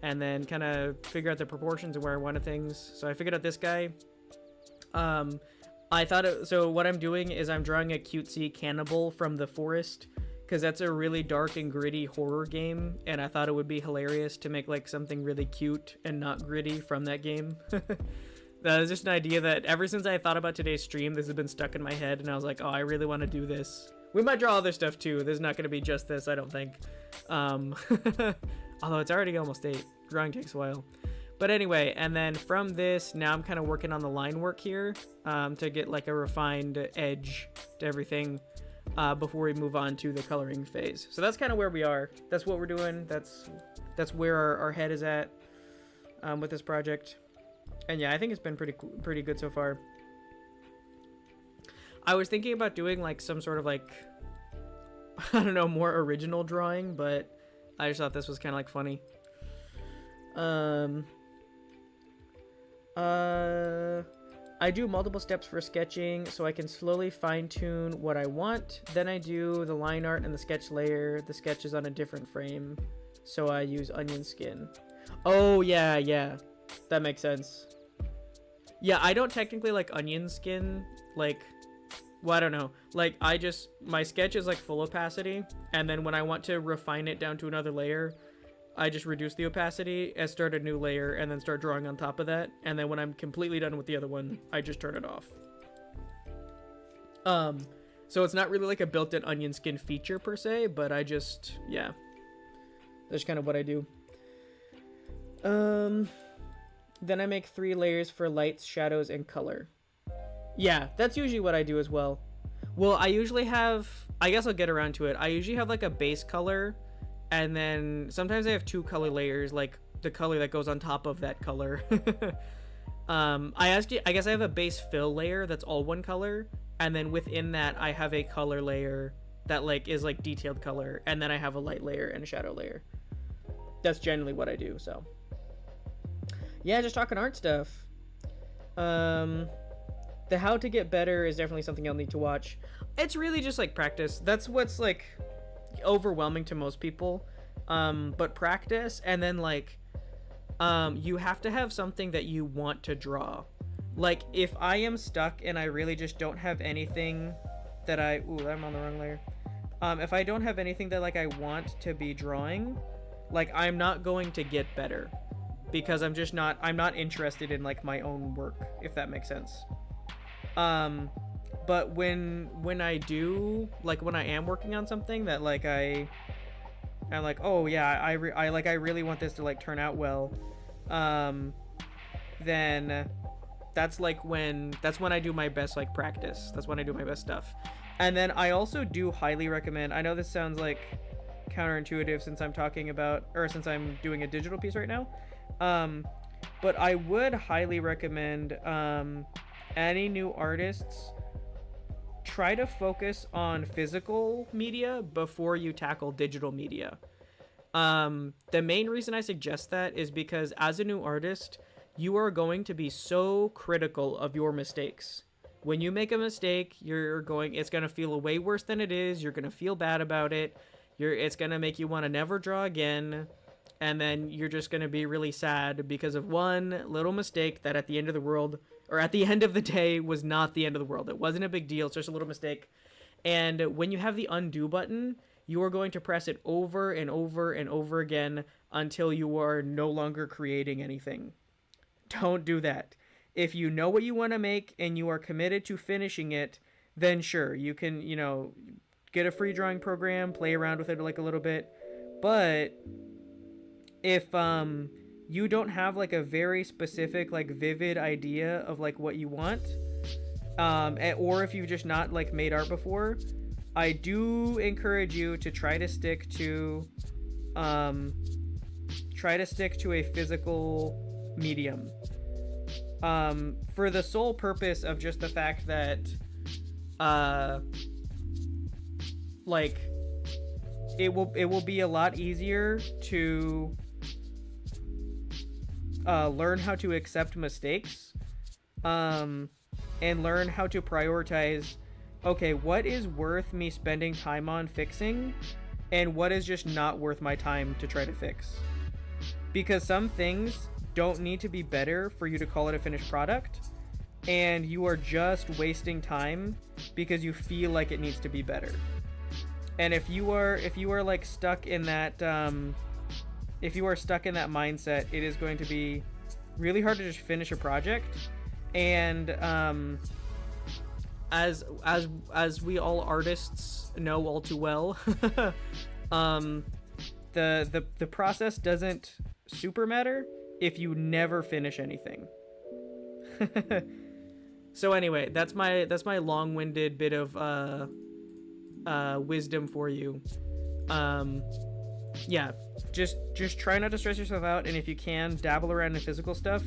And then kind of figure out the proportions and where I wanted things. So I figured out this guy. I thought so what I'm doing is I'm drawing a cutesy cannibal from The Forest, because that's a really dark and gritty horror game, and I thought it would be hilarious to make like something really cute and not gritty from that game. That was just an idea that ever since I thought about today's stream, this has been stuck in my head, and I was like, oh, I really want to do this. We might draw other stuff too. There's not going to be just this, I don't think. Although it's already almost 8. Drawing takes a while. But anyway, and then from this, now I'm kind of working on the line work here to get like a refined edge to everything before we move on to the coloring phase. So that's kind of where we are. That's what we're doing. That's where our head is at with this project. And yeah, I think it's been pretty good so far. I was thinking about doing like some sort of like, I don't know, more original drawing, but I just thought this was kind of like funny. I do multiple steps for sketching so I can slowly fine-tune what I want. Then I do the line art and the sketch layer. The sketch is on a different frame, so I use onion skin. Oh yeah, that makes sense. Yeah, I don't technically like onion skin, like, well, I don't know, like my sketch is like full opacity, and then when I want to refine it down to another layer, I just reduce the opacity and start a new layer and then start drawing on top of that. And then when I'm completely done with the other one, I just turn it off. So it's not really like a built-in onion skin feature per se, but I just, yeah, that's kind of what I do. Then I make 3 layers for lights, shadows, and color. Yeah, that's usually what I do as well. Well, I usually have, I guess I'll get around to it. I usually have like a base color, and then sometimes I have 2 color layers, like the color that goes on top of that color. I guess I have a base fill layer that's all one color, and then within that I have a color layer that like is like detailed color, and then I have a light layer and a shadow layer. That's generally what I do. So yeah, just talking art stuff. The how to get better is definitely something I'll need to watch. It's really just like practice. That's what's like overwhelming to most people. But practice, and then like you have to have something that you want to draw. Like if I am stuck and I really just don't have anything that I'm on the wrong layer. If I don't have anything that like I want to be drawing, like I'm not going to get better because I'm not interested in like my own work, if that makes sense. But when I do, like when I am working on something that like I'm like, oh yeah, I really want this to like turn out well, then that's when I do my best like practice. That's when I do my best stuff. And then I also do highly recommend, I know this sounds like counterintuitive since I'm doing a digital piece right now, but I would highly recommend any new artists try to focus on physical media before you tackle digital media. The main reason I suggest that is because as a new artist, you are going to be so critical of your mistakes. When you make a mistake, it's going to feel way worse than it is. You're going to feel bad about it. It's going to make you want to never draw again. And then you're just going to be really sad because of one little mistake that at the end of the world, or at the end of the day, was not the end of the world. It wasn't a big deal. It's just a little mistake. And when you have the undo button, you are going to press it over and over and over again until you are no longer creating anything. Don't do that. If you know what you want to make and you are committed to finishing it, then sure, you can, get a free drawing program, play around with it like a little bit. But if you don't have like a very specific, like vivid idea of like what you want, or if you've just not like made art before, I do encourage you to try to stick to a physical medium. For the sole purpose of just the fact that like it will be a lot easier to learn how to accept mistakes, and learn how to prioritize, okay, what is worth me spending time on fixing and what is just not worth my time to try to fix. Because some things don't need to be better for you to call it a finished product, and you are just wasting time because you feel like it needs to be better. And if you are like stuck in that mindset, it is going to be really hard to just finish a project. And as we all artists know all too well, the process doesn't super matter if you never finish anything. So anyway, that's my long-winded bit of wisdom for you. Yeah, just try not to stress yourself out, and if you can, dabble around in physical stuff.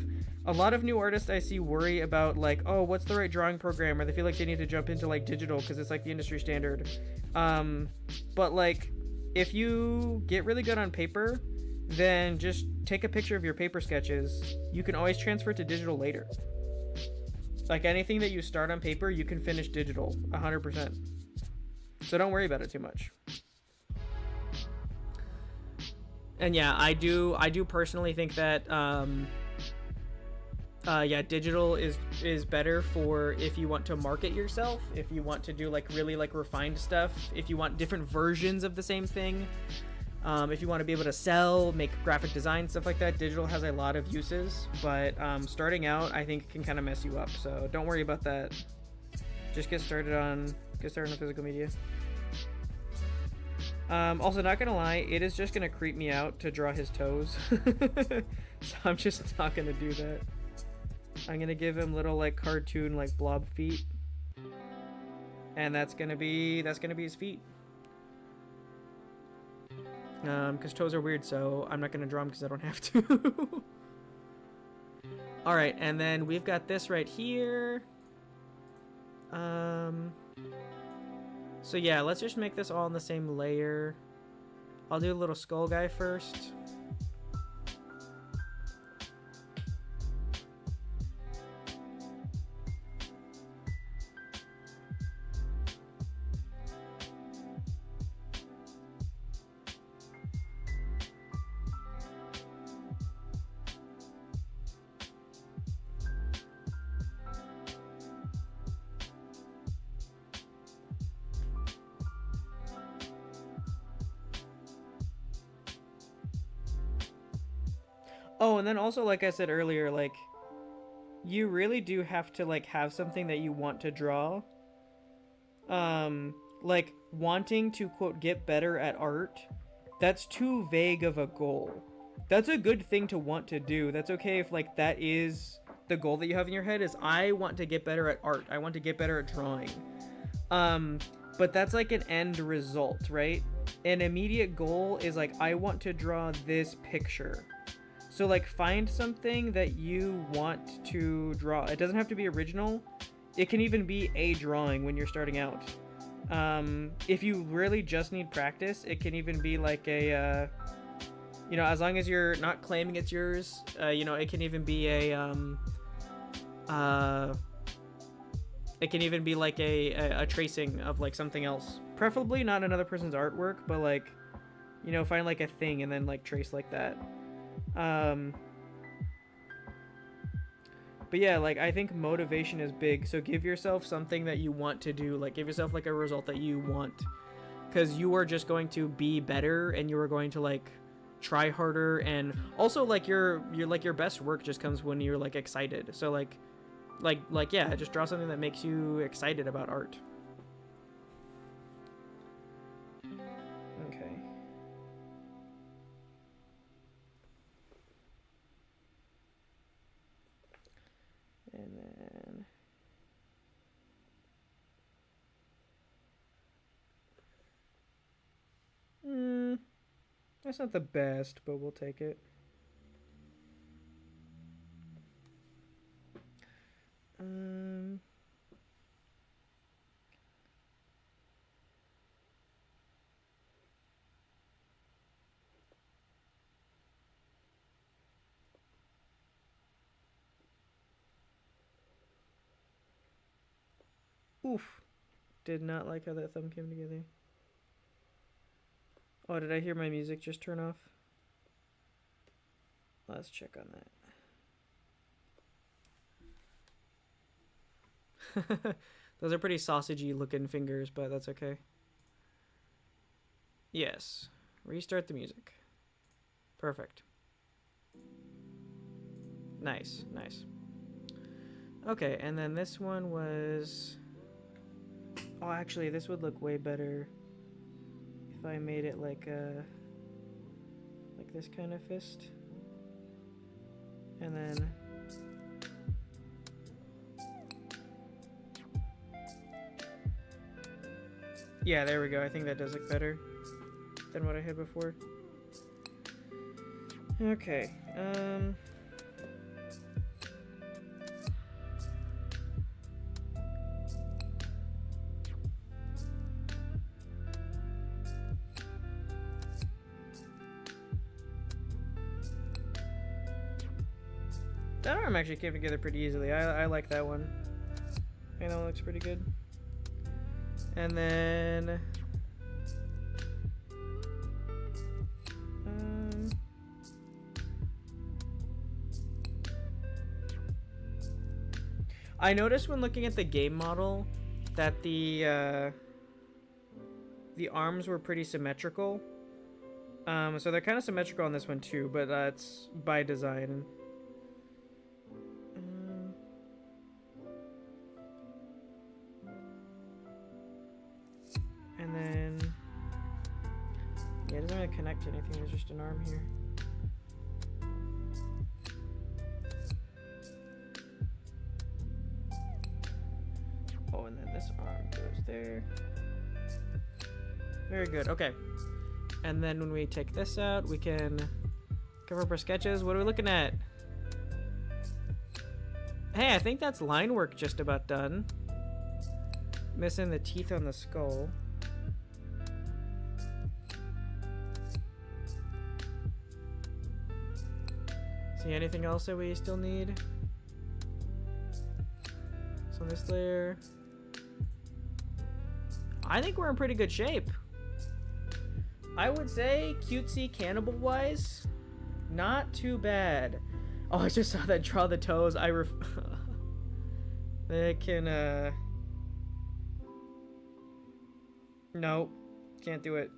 A lot of new artists I see worry about like, oh, what's the right drawing program, or they feel like they need to jump into like digital because it's like the industry standard. But like, if you get really good on paper, then just take a picture of your paper sketches. You can always transfer it to digital later. Like anything that you start on paper, you can finish digital 100%. So don't worry about it too much. And yeah, I do personally think that digital is better for if you want to market yourself, if you want to do like really like refined stuff, if you want different versions of the same thing, if you want to be able to sell, make graphic design, stuff like that. Digital has a lot of uses, but starting out, I think it can kind of mess you up. So don't worry about that. Just get started on physical media. Also, not gonna lie, it is just gonna creep me out to draw his toes. So I'm just not gonna do that. I'm gonna give him little like cartoon like blob feet, and that's gonna be his feet. Because toes are weird, so I'm not gonna draw him because I don't have to. All right, and then we've got this right here. So yeah, let's just make this all in the same layer. I'll do a little skull guy first. Oh, and then also, like I said earlier, like, you really do have to, like, have something that you want to draw. Like, wanting to, quote, get better at art, that's too vague of a goal. That's a good thing to want to do. That's okay if, like, that is the goal that you have in your head, is I want to get better at art. I want to get better at drawing. But that's, like, an end result, right? An immediate goal is, like, I want to draw this picture. So, like, find something that you want to draw. It doesn't have to be original. It can even be a drawing when you're starting out. If you really just need practice, it can even be like a, you know, as long as you're not claiming it's yours, you know, it can even be a, it can even be like a tracing of, like, something else. Preferably not another person's artwork, but, like, you know, find, like, a thing and then, like, trace like that. But yeah, like, I think motivation is big, so give yourself something that you want to do. Like, give yourself, like, a result that you want, because you are just going to be better, and you are going to, like, try harder, and also, like, your best work just comes when you're, like, excited. So, like, yeah, just draw something that makes you excited about art. Okay. And then... that's not the best, but we'll take it. Oof. Did not like how that thumb came together. Oh, did I hear my music just turn off? Let's check on that. Those are pretty sausagey looking fingers, but that's okay. Yes. Restart the music. Perfect. Nice, nice. Okay, and then this one was... Oh, actually, this would look way better if I made it like this kind of fist. And then... Yeah, there we go. I think that does look better than what I had before. Okay, that arm actually came together pretty easily. I like that one. I think that one looks pretty good. And then... I noticed when looking at the game model that the arms were pretty symmetrical. So they're kind of symmetrical on this one too, but that's by design. And then, yeah, it doesn't really connect to anything. There's just an arm here. Oh, and then this arm goes there. Very good. Okay. And then when we take this out, we can cover up our sketches. What are we looking at? Hey, I think that's line work just about done. Missing the teeth on the skull. See anything else that we still need? So this layer. I think we're in pretty good shape. I would say cutesy cannibal wise, not too bad. Oh, I just saw that draw the toes. They can nope, can't do it.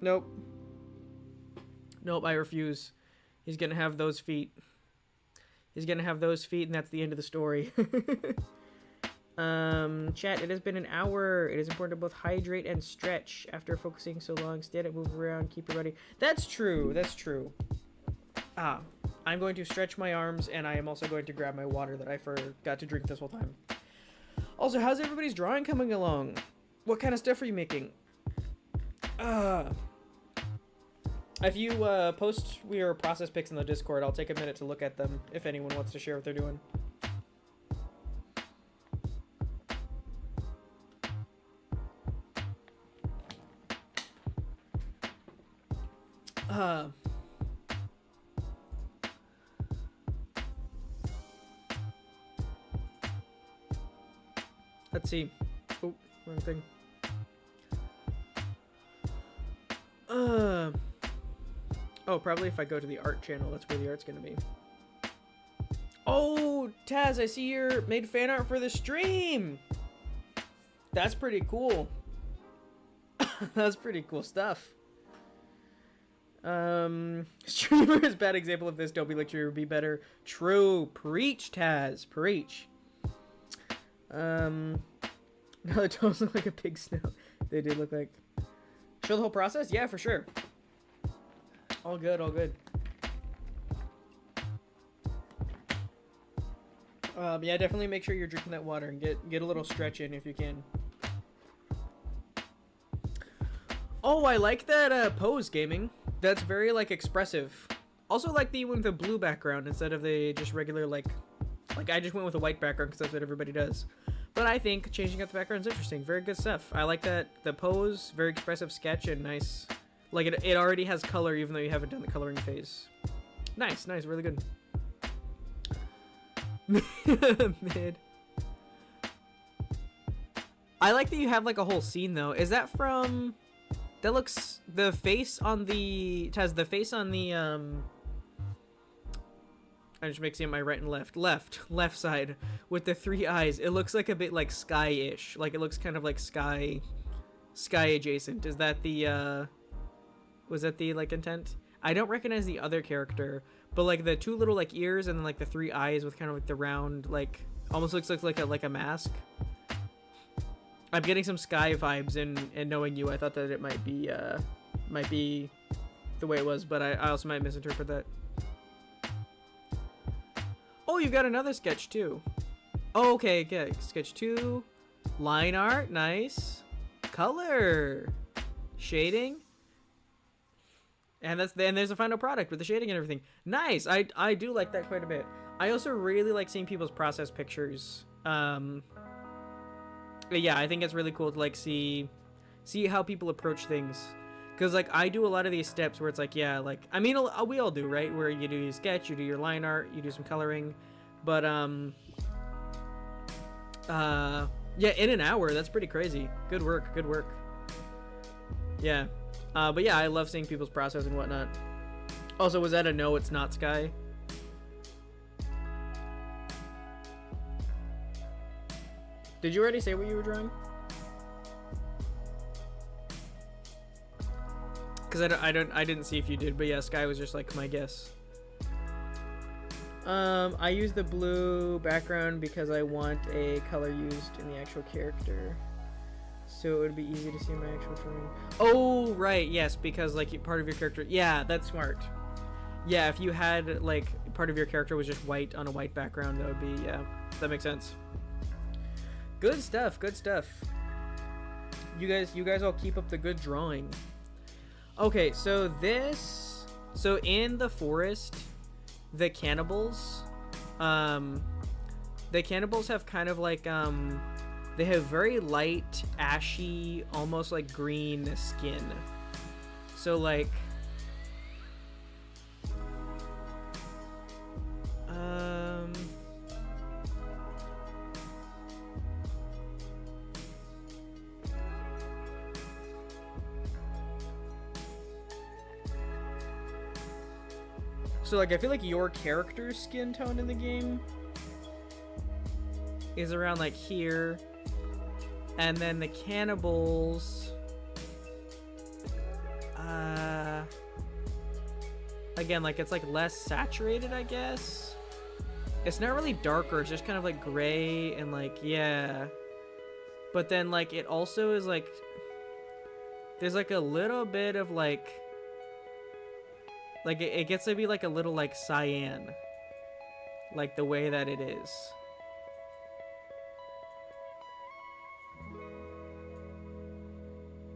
Nope. Nope, I refuse. He's gonna have those feet. He's gonna have those feet, and that's the end of the story. Chat, it has been an hour. It is important to both hydrate and stretch. After focusing so long, stand up, move around, keep your body. That's true, that's true. I'm going to stretch my arms, and I am also going to grab my water that I forgot to drink this whole time. Also, how's everybody's drawing coming along? What kind of stuff are you making? If you post your process pics in the Discord, I'll take a minute to look at them if anyone wants to share what they're doing. Let's see. Oh, wrong thing. Oh, probably if I go to the art channel, that's where the art's gonna be. Oh, Taz, I see you made fan art for the stream. That's pretty cool. That's pretty cool stuff. Streamer is a bad example of this. Don't be like you would be better. True. Preach, Taz. Preach. Now the toes look like a pig snout. They did look like. Show the whole process? Yeah, for sure. All good, all good. Yeah, definitely make sure you're drinking that water and get a little stretch in if you can. Oh, I like that pose, gaming. That's very like expressive. Also like the one with the blue background instead of the just regular like I just went with a white background because that's what everybody does. But I think changing up the background is interesting. Very good stuff. I like that the pose, very expressive sketch and nice. Like it already has color even though you haven't done the coloring phase. Nice, nice, really good. Mid. I like that you have like a whole scene though. Is that from? That looks the face on the Taz. The face on the I just mixing up my right and left side with the three eyes. It looks like a bit like Sky-ish. Like it looks kind of like Sky adjacent. Is that the was that the like intent? I don't recognize the other character, but like the two little like ears and then like the three eyes with kind of like the round like almost looks like a mask. I'm getting some Sky vibes and knowing you, I thought that it might be the way it was, but I also might misinterpret that. Oh, you got another sketch too. Oh, okay, okay. Sketch 2, line art, nice. Color, shading, and there's a final product with the shading and everything. Nice. I do like that quite a bit. I also really like seeing people's process pictures. Yeah, I think it's really cool to like see how people approach things, because like I do a lot of these steps where it's like, yeah, like I mean we all do, right, where you do your sketch, you do your line art, you do some coloring, but yeah, in an hour, that's pretty crazy. Good work, good work. Yeah, but yeah, I love seeing people's process and whatnot. Also, was that a no, it's not Sky? Did you already say what you were drawing? Because I didn't see if you did, but yeah, Sky was just like my guess. I use the blue background because I want a color used in the actual character, so it would be easy to see my actual drawing. Oh right, yes, because like part of your character. Yeah, that's smart. Yeah, if you had like part of your character was just white on a white background, that would be, yeah, that makes sense. Good stuff, good stuff. You guys all keep up the good drawing. Okay, so this So in the forest, the cannibals, have kind of like, they have very light, ashy, almost like green skin. So like, so like I feel like your character's skin tone in the game is around like here, and then the cannibals, again, like it's like less saturated, I guess. It's not really darker, it's just kind of like gray and like, yeah. But then like it also is like, there's like a little bit of like it gets to be like a little like cyan, like the way that it is.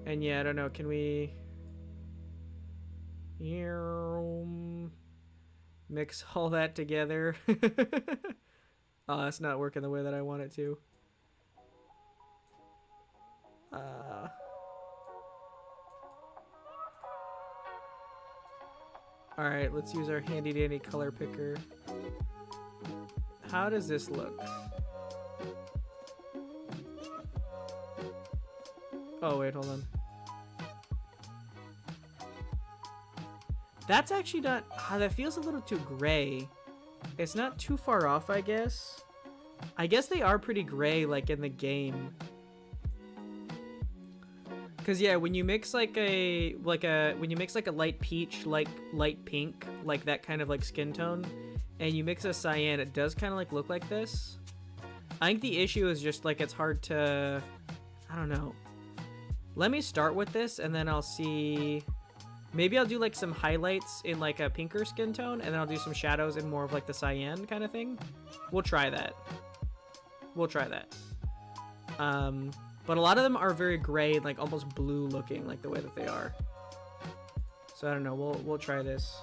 And yeah, I don't know, can we mix all that together? Oh, it's not working the way that I want it to. Alright, let's use our handy dandy color picker. How does this look? Oh, wait, hold on. That's actually not... that feels a little too gray. It's not too far off, I guess. I guess they are pretty gray, like, in the game. Because, yeah, when you mix, like, when you mix, like, a light peach, light pink, like, that kind of, like, skin tone, and you mix a cyan, it does kind of, like, look like this. I think the issue is just, like, it's hard to... I don't know. Let me start with this, and then I'll see... Maybe I'll do, like, some highlights in, like, a pinker skin tone, and then I'll do some shadows in more of, like, the cyan kind of thing. We'll try that. We'll try that. But a lot of them are very gray, like, almost blue looking, like, the way that they are. So, I don't know. We'll try this.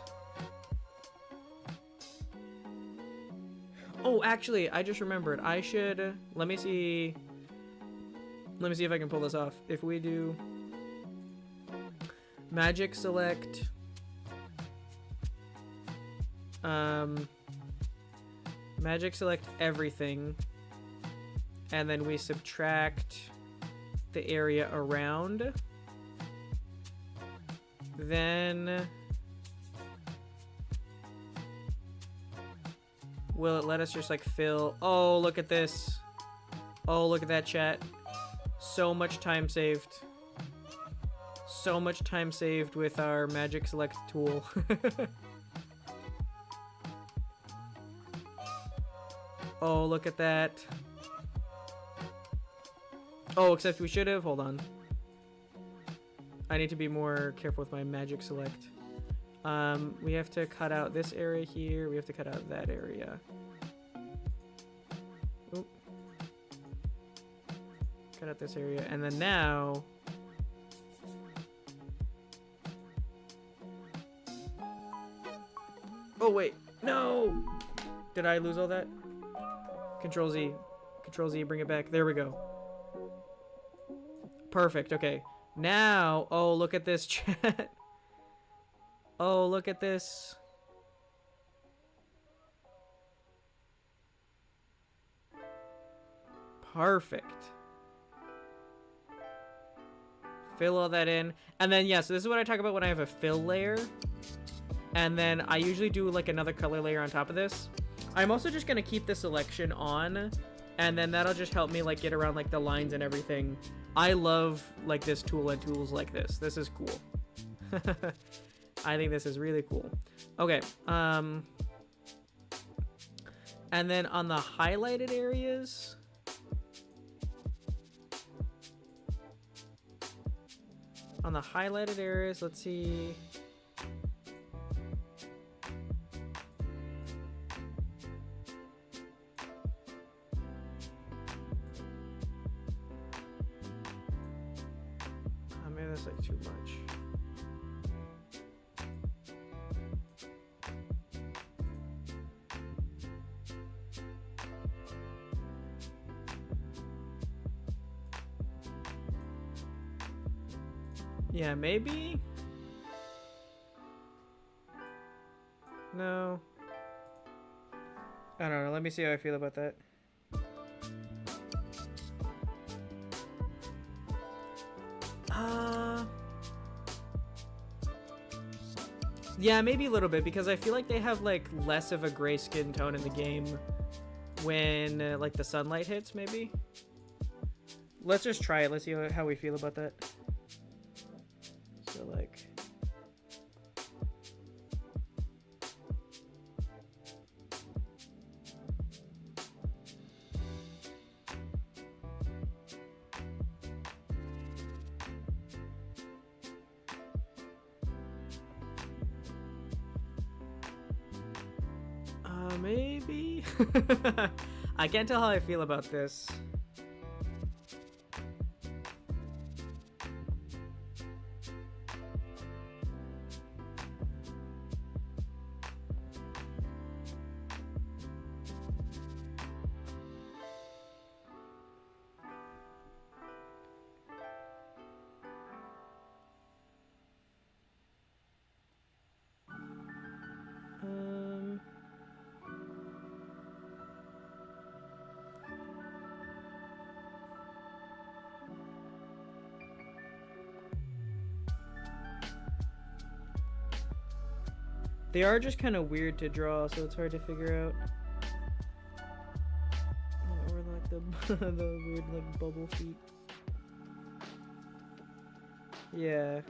Oh, actually, I just remembered. I should... Let me see if I can pull this off. If we do... Magic select, magic select everything, and then we subtract the area around. Then will it let us just like fill? Oh, look at this. Oh, look at that, chat. So much time saved. So much time saved with our magic select tool. Oh, look at that. Oh, except we should have. Hold on. I need to be more careful with my magic select. We have to cut out this area here. We have to cut out that area. Oop. Cut out this area. And then now... Oh, wait. No! Did I lose all that? Control Z. Control Z, bring it back. There we go. Perfect. Okay. Now... Oh, look at this, chat. Oh, look at this. Perfect. Fill all that in. And then, yeah, so this is what I talk about when I have a fill layer. And then I usually do like another color layer on top of this. I'm also just going to keep the selection on, and then that'll just help me like get around like the lines and everything. I love like this tool and tools like this. This is cool. I think this is really cool. Okay. And then on the highlighted areas, let's see. Maybe that's like too much. Yeah, maybe? No. I don't know. Let me see how I feel about that. Yeah, maybe a little bit, because I feel like they have, like, less of a gray skin tone in the game when, like, the sunlight hits, maybe? Let's just try it. Let's see how we feel about that. So, like... maybe? I can't tell how I feel about this. They are just kind of weird to draw, so it's hard to figure out. Or like the weird like bubble feet. Yeah.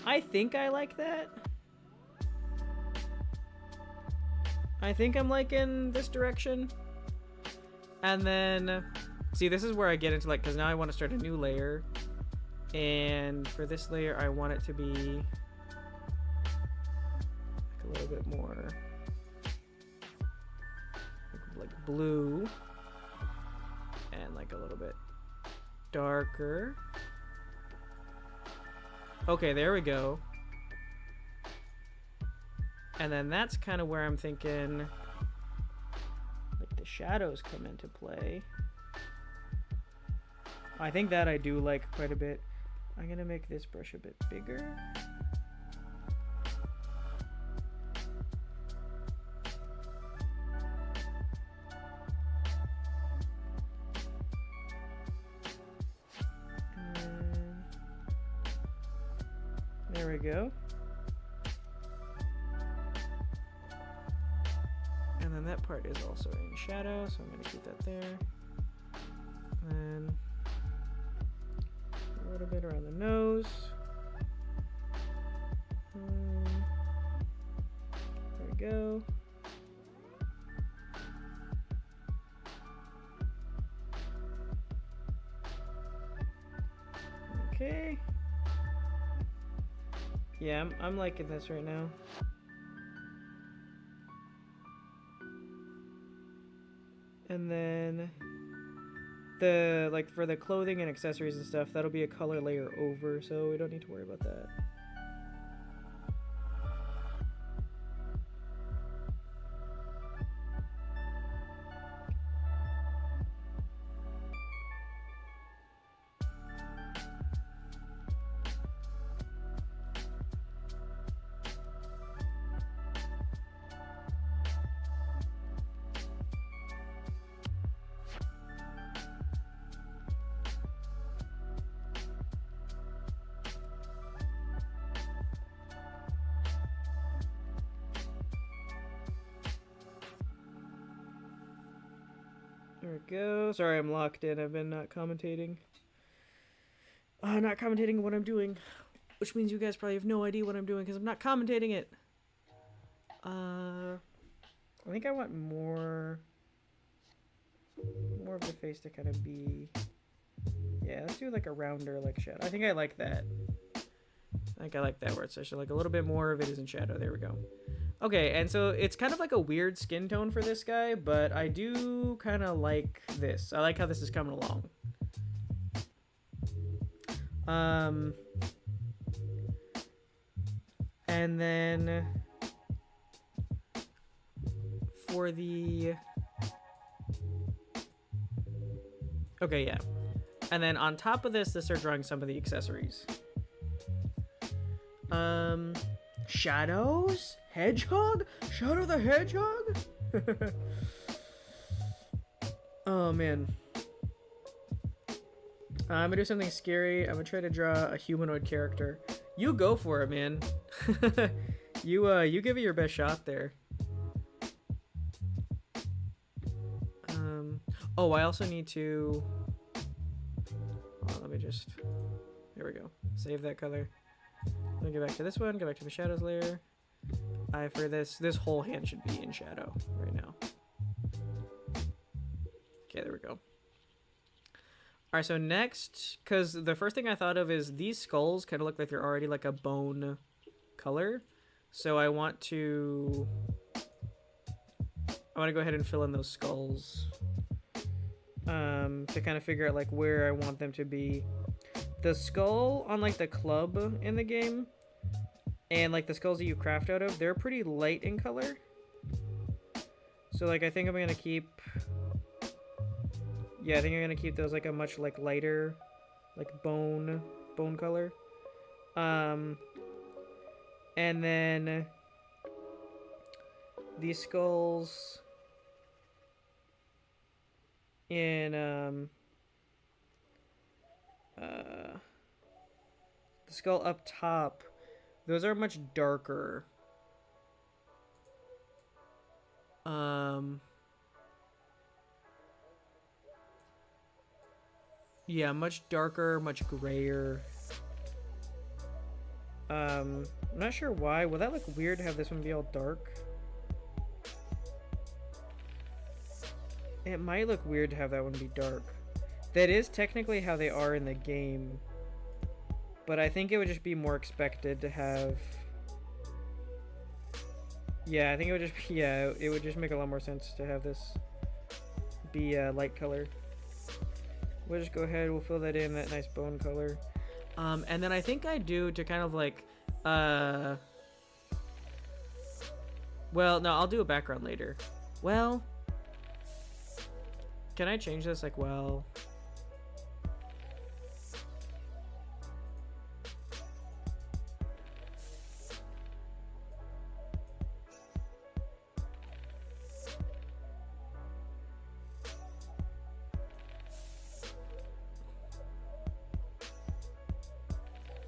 I think I like that. I think I'm liking this direction. And then, see, this is where I get into like, because now I want to start a new layer. And for this layer, I want it to be a little bit more like blue and like a little bit darker. Okay, there we go. And then that's kind of where I'm thinking like the shadows come into play. I think that I do like quite a bit. I'm gonna make this brush a bit bigger. There we go. And then that part is also in shadow, so I'm going to keep that there. And a little bit around the nose. There we go. Okay. Yeah, I'm liking this right now. And then the like for the clothing and accessories and stuff, that'll be a color layer over, so we don't need to worry about that. There we go. Sorry, I'm locked in. I've been not commentating. Not commentating what I'm doing. Which means you guys probably have no idea what I'm doing because I'm not commentating it. I think I want more of the face to kind of be... Yeah, let's do like a rounder like shadow. I think I like that. I think I like that where it's actually like a little bit more of it is in shadow. There we go. Okay, and so it's kind of like a weird skin tone for this guy, but I do kind of like this. I like how this is coming along. And then for the... Okay, yeah. And then on top of this, let's start drawing some of the accessories. Um, Shadows? Hedgehog? Shadow the Hedgehog? Oh, man. I'm gonna do something scary. I'm gonna try to draw a humanoid character. You go for it, man. You give it your best shot there. Oh, I also need to... Oh, let me just... There we go. Save that color. Let me go back to this one. Go back to the shadows layer. For this whole hand should be in shadow right now. Okay, there we go. Alright, so next, because the first thing I thought of is these skulls kind of look like they're already like a bone color. So I want to go ahead and fill in those skulls. To kind of figure out like where I want them to be. The skull on like the club in the game and like the skulls that you craft out of, they're pretty light in color. So like I think I'm gonna keep, yeah, I think I'm gonna keep those like a much like lighter, like bone color. And then these skulls in the skull up top, those are much darker. Yeah, much darker, much grayer. I'm not sure why. Will that look weird to have this one be all dark? It might look weird to have that one be dark. That is technically how they are in the game. But I think it would just be more expected to have... Yeah, I think it would just be... Yeah, it would just make a lot more sense to have this be a light color. We'll just go ahead, we'll fill that in, that nice bone color. And then I think I do to kind of like... Well, no, I'll do a background later. Well... Can I change this? Like, well...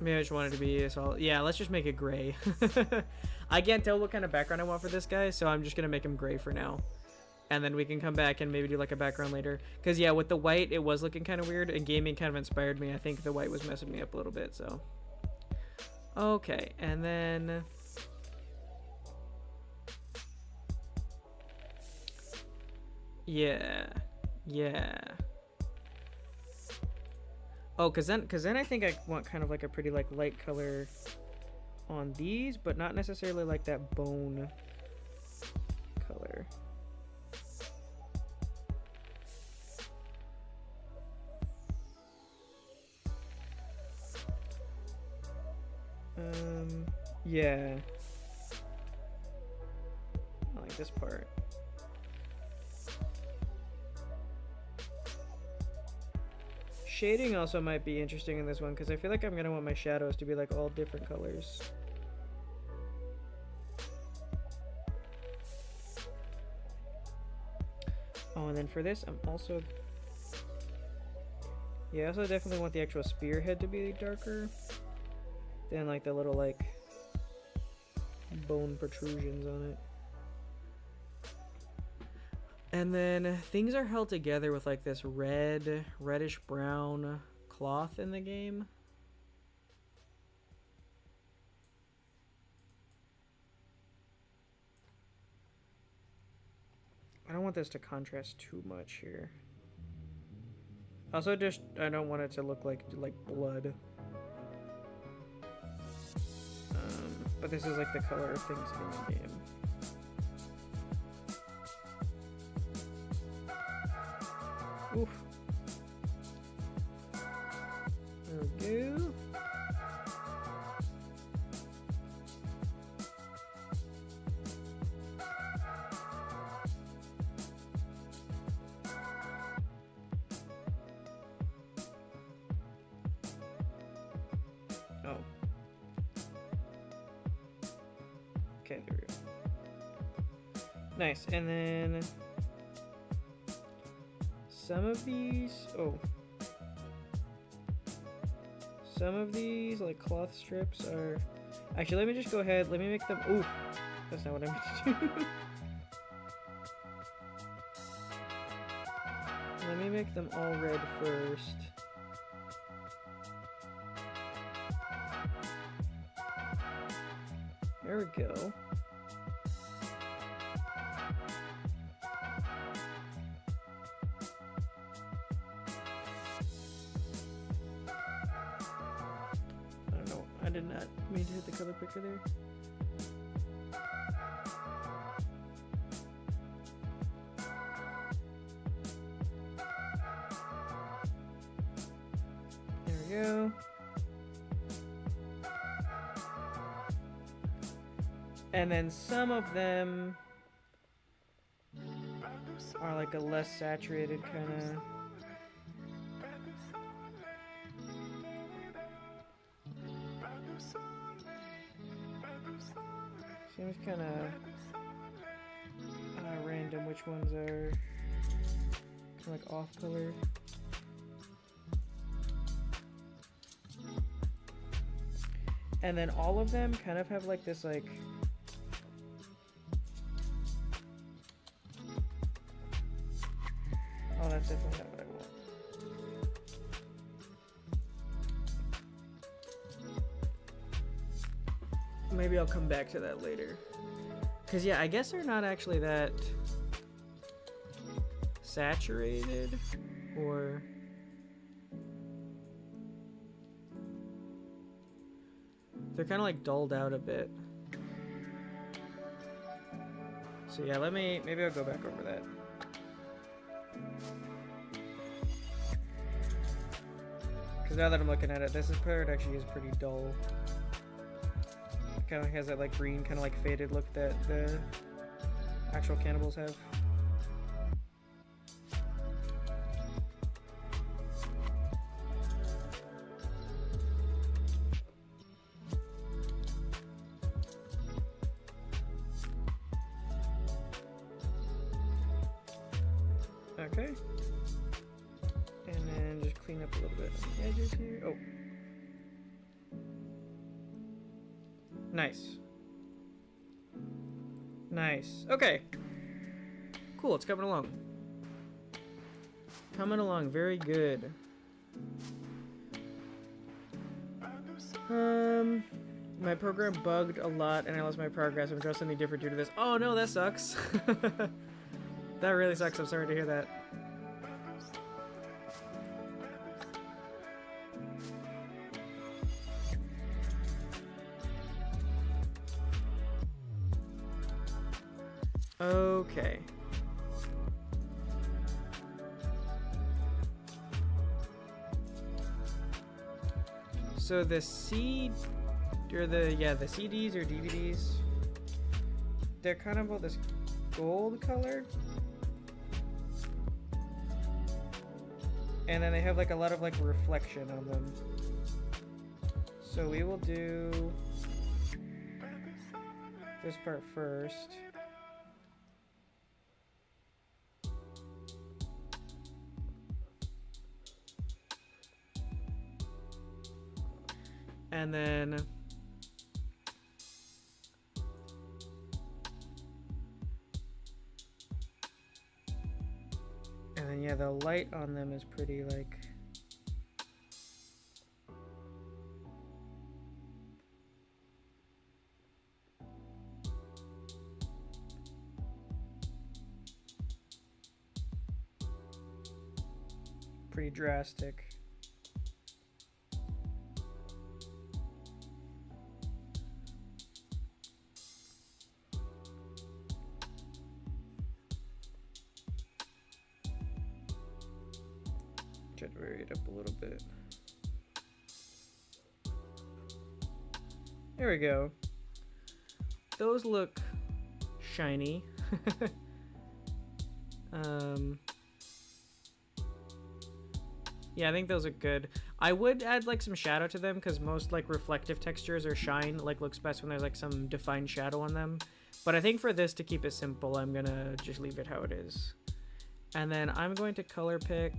Maybe I just wanted to be solid. Yeah, let's just make it gray. I can't tell what kind of background I want for this guy, so I'm just gonna make him gray for now. And then we can come back and maybe do like a background later. Because yeah, with the white, it was looking kind of weird, and gaming kind of inspired me. I think the white was messing me up a little bit, so. Okay, and then... Yeah. Oh, cause then I think I want kind of like a pretty like light color on these, but not necessarily like that bone color. Yeah. I like this part. Shading also might be interesting in this one, because I feel like I'm going to want my shadows to be like all different colors. Oh, and then for this, I'm also... Yeah, I also definitely want the actual spearhead to be darker than like the little like bone protrusions on it. And then things are held together with like this reddish brown cloth in the game. I don't want this to contrast too much here. Also, just I don't want it to look like blood. But this is like the color of things in the game. Oof. There we go. Oh. Okay, there we go. Nice, and then some of these, some of these like cloth strips are, actually let me just go ahead, let me make them, ooh, that's not what I meant to do. Let me make them all red first. There we go. I don't know, I did not mean to hit the color picker there. There we go. And then some of them are like a less saturated kind of. Seems kind of random which ones are kind of like off color. And then all of them kind of have like this like oh, that's definitely not what I want. Maybe I'll come back to that later. Cause yeah, I guess they're not actually that saturated, or they're kind of like dulled out a bit. So yeah, maybe I'll go back over that. Because now that I'm looking at it, this part actually is pretty dull. It kind of has that like green, kind of like faded look that the actual cannibals have. Okay. And then just clean up a little bit on the edges here. Oh. Nice. Nice. Okay. Cool, it's coming along. Coming along, very good. My program bugged a lot and I lost my progress. I'm doing something different due to this. Oh no, that sucks. That really sucks. I'm sorry to hear that. Okay. So the CDs or DVDs, they're kind of all this gold color. And then they have like a lot of like reflection on them. So we will do this part first. And then yeah, the light on them is pretty like pretty drastic. Try to vary it up a little bit. There we go. Those look shiny. Yeah, I think those are good. I would add like some shadow to them because most like reflective textures or shine like looks best when there's like some defined shadow on them. But I think for this, to keep it simple, I'm gonna just leave it how it is. And then I'm going to color pick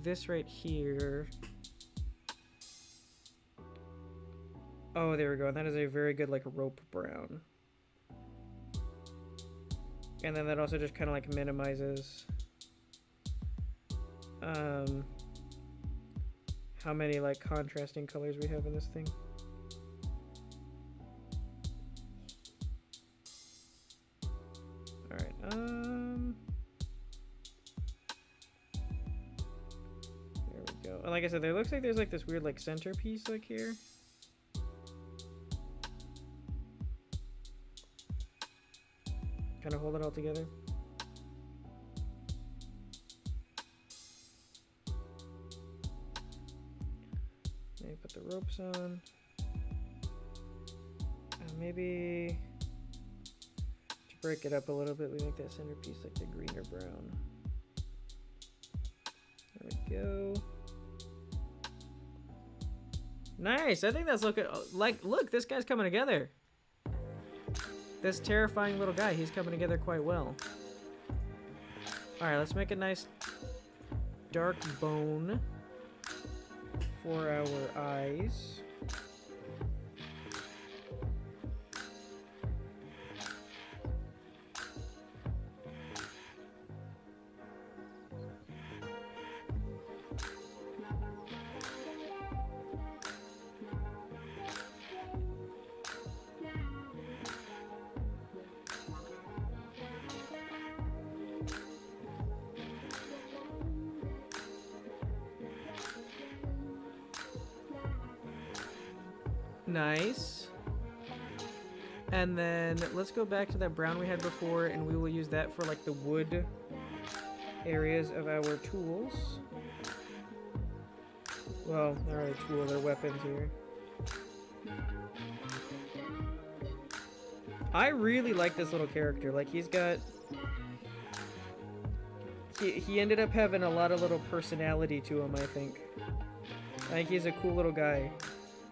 this right here. Oh, there we go. And that is a very good like rope brown. And then that also just kind of like minimizes how many like contrasting colors we have in this thing. All right. There we go. And like I said, there looks like there's like this weird like centerpiece like here. Kind of hold it all together. Maybe put the ropes on. Maybe to break it up a little bit, we make that centerpiece like the green or brown. There we go. Nice. I think that's looking like, look, this guy's coming together. This terrifying little guy, he's coming together quite well. All right, let's make a nice dark bone for our eyes. Nice. And then let's go back to that brown we had before, and we will use that for like the wood areas of our tools. Well, not really tools, they're weapons here. I really like this little character. Like, he's got... He ended up having a lot of little personality to him, I think. I think he's a cool little guy.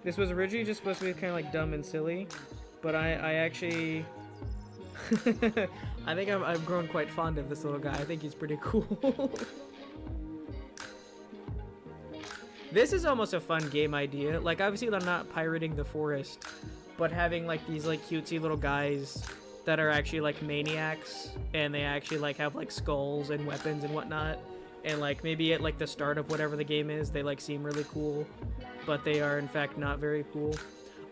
This was originally just supposed to be kind of like dumb and silly, but I actually... I think I've grown quite fond of this little guy. I think he's pretty cool. This is almost a fun game idea. Like, obviously I'm not pirating the forest, but having like these like cutesy little guys that are actually like maniacs, and they actually like have like skulls and weapons and whatnot, and like maybe at like the start of whatever the game is, they like seem really cool, but they are in fact not very cool.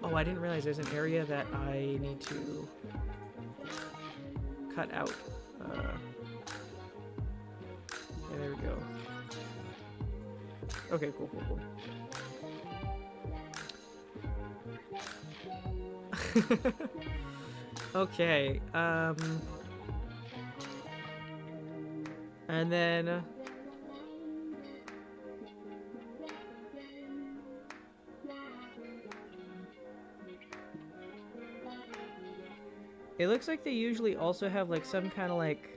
Oh, I didn't realize there's an area that I need to cut out. Yeah, there we go. Okay, cool. Okay, and then it looks like they usually also have like some kind of like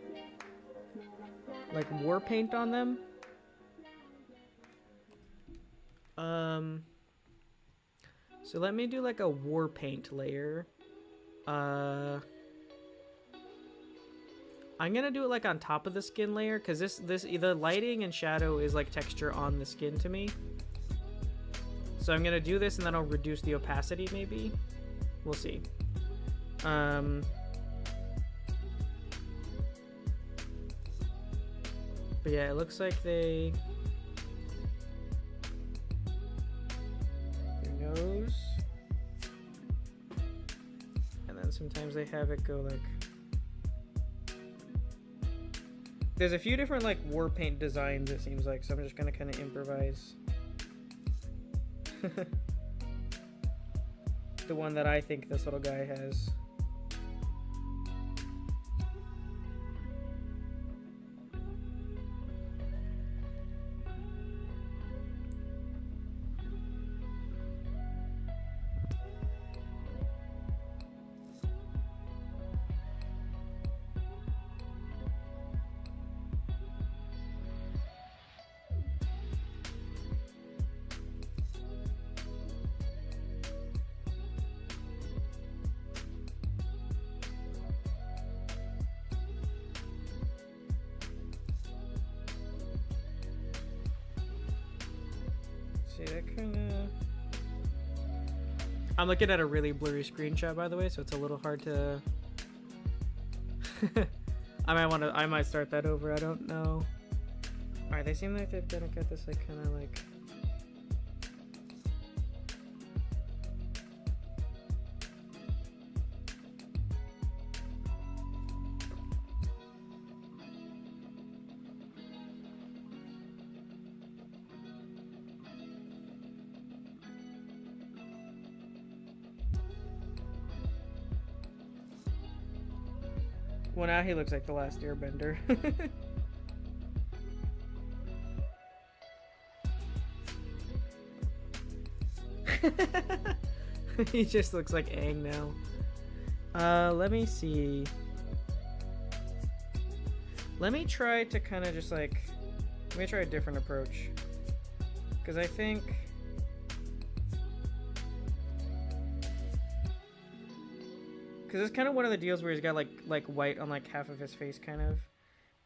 war paint on them. So let me do like a war paint layer. I'm gonna do it like on top of the skin layer, because this the lighting and shadow is like texture on the skin to me. So I'm gonna do this and then I'll reduce the opacity maybe. We'll see. But yeah, it looks like they... Your nose. And then sometimes they have it go like... There's a few different like war paint designs, it seems like, so I'm just gonna kind of improvise. The one that I think this little guy has. see, that kind of... I'm looking at a really blurry screenshot, by the way, so it's a little hard to... I might start that over, I don't know. Alright, they seem like they've gonna get this, like, kind of, like... Well, now he looks like the last airbender. He just looks like Aang now. Let me see. Let me try to kind of just like... Let me try a different approach. Because I think... Because it's kind of one of the deals where he's got like white on like half of his face, kind of,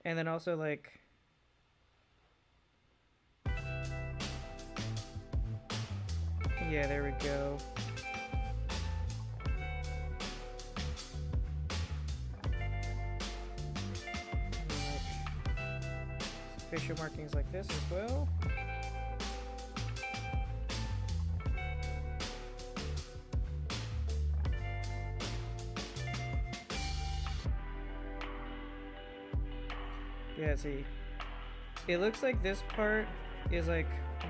and then also like yeah, there we go. And, like, facial markings like this as well. Yeah, see, it looks like this part is like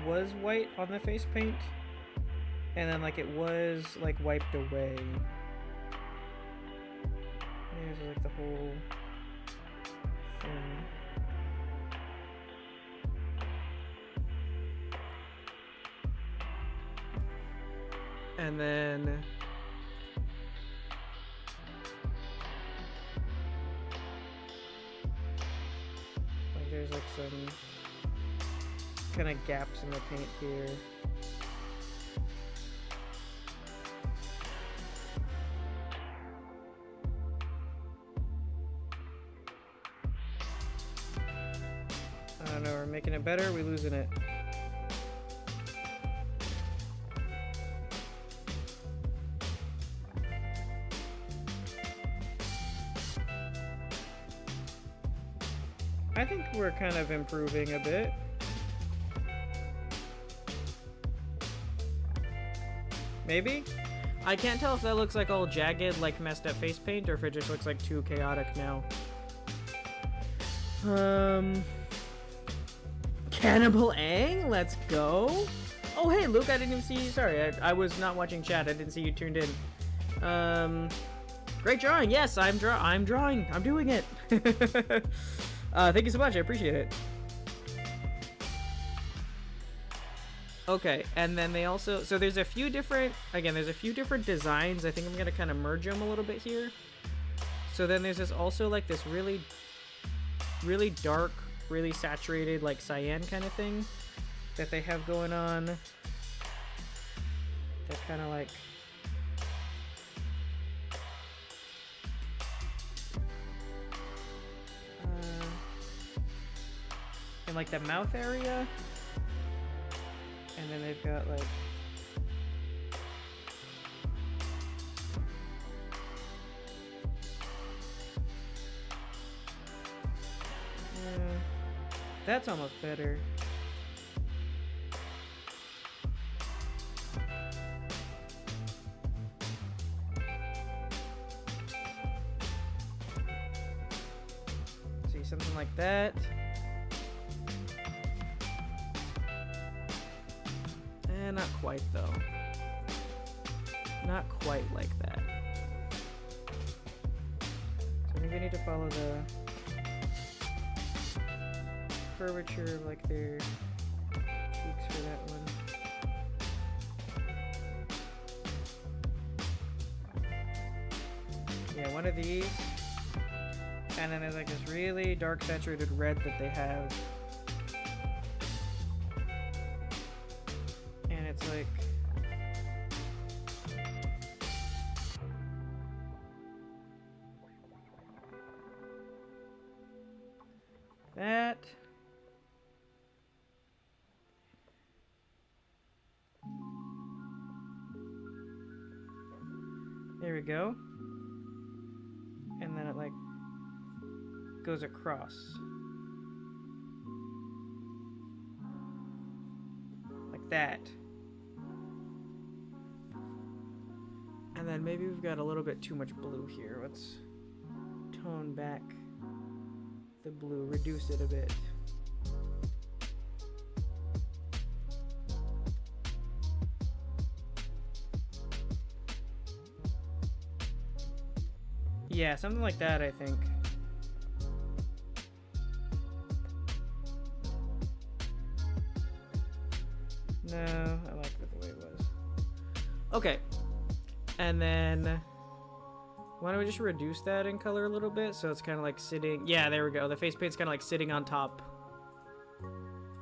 was white on the face paint, and then like it was like wiped away. There's like the whole thing. And then there's like some kind of gaps in the paint here. I don't know, we're making it better, we're losing it. I think we're kind of improving a bit. Maybe? I can't tell if that looks like all jagged, like messed up face paint, or if it just looks like too chaotic now. Cannibal Aang? Let's go. Oh, hey, Luke, I didn't even see you. Sorry, I was not watching chat. I didn't see you tuned in. Great drawing. Yes, I'm drawing. I'm doing it. Thank you so much. I appreciate it. Okay, and then they also... So there's a few different... Again, there's a few different designs. I think I'm going to kind of merge them a little bit here. So then there's this also, like, this really dark, really saturated, like, cyan kind of thing that they have going on. They're kind of like... in, like, the mouth area. And then they've got, like... that's almost better. See, something like that. Not quite, though. Not quite like that. So I think we need to follow the curvature of, like, their cheeks for that one. Yeah, one of these. And then there's, like, this really dark saturated red that they have. It's like that. There we go. And then it like goes across. Like that. And then maybe we've got a little bit too much blue here. Let's tone back the blue, reduce it a bit. Yeah, something like that, I think. No, I like it the way it was. Okay. And then why don't we just reduce that in color a little bit so it's kind of like sitting. Yeah, there we go. The face paint's kind of like sitting on top.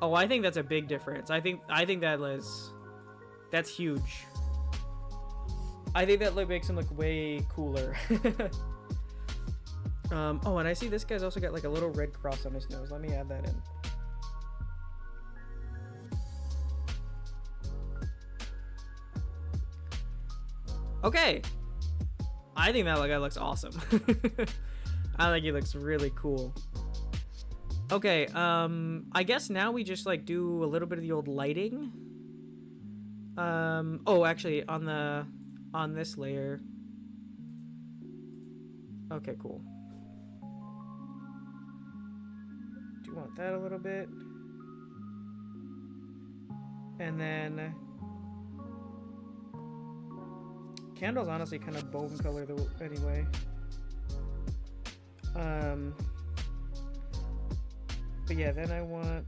Oh, I think that's a big difference. I think that's huge. I think that makes him look way cooler. Oh, and I see this guy's also got like a little red cross on his nose. Let me add that in. Okay. I think that guy looks awesome. I think he looks really cool. Okay, I guess now we just like do a little bit of the old lighting. Oh, actually on this layer. Okay, cool. Do you want that a little bit? And then candle's honestly kind of bone color though anyway. But yeah, then I want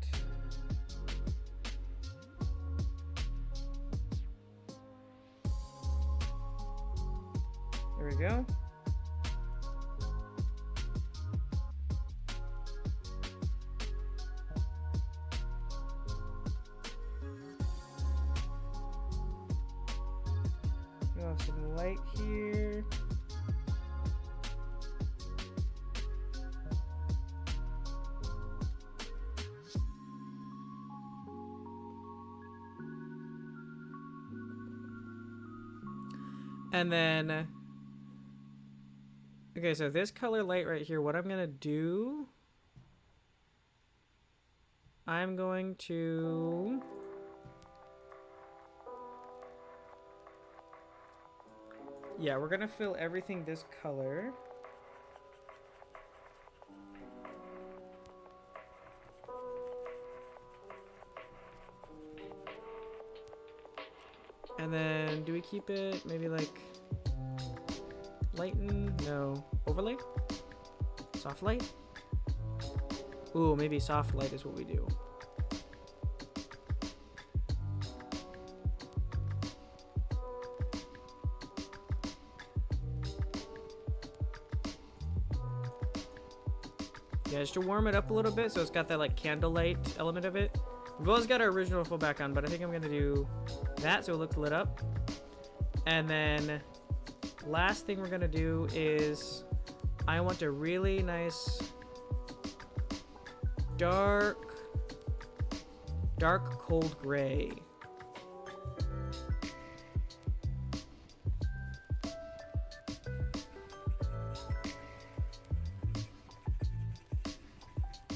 there we go. Some light here. And then okay, so this color light right here, what I'm gonna do, I'm going to yeah, we're gonna fill everything this color. And then do we keep it maybe like lighten? No. Overlay? Soft light? Ooh, maybe soft light is what we do. Yeah, just to warm it up a little bit so it's got that like candlelight element of it. We've always got our original full back on, but I think I'm gonna do that so it looks lit up. And then last thing we're gonna do is I want a really nice dark cold gray.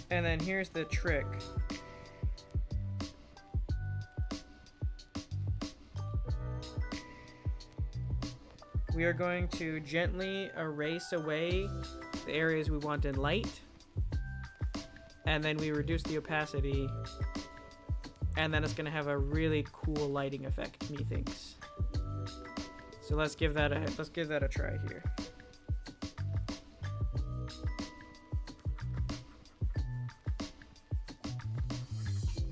And then here's the trick. We are going to gently erase away the areas we want in light. And then we reduce the opacity. And then it's going to have a really cool lighting effect, methinks. So let's give that a try here.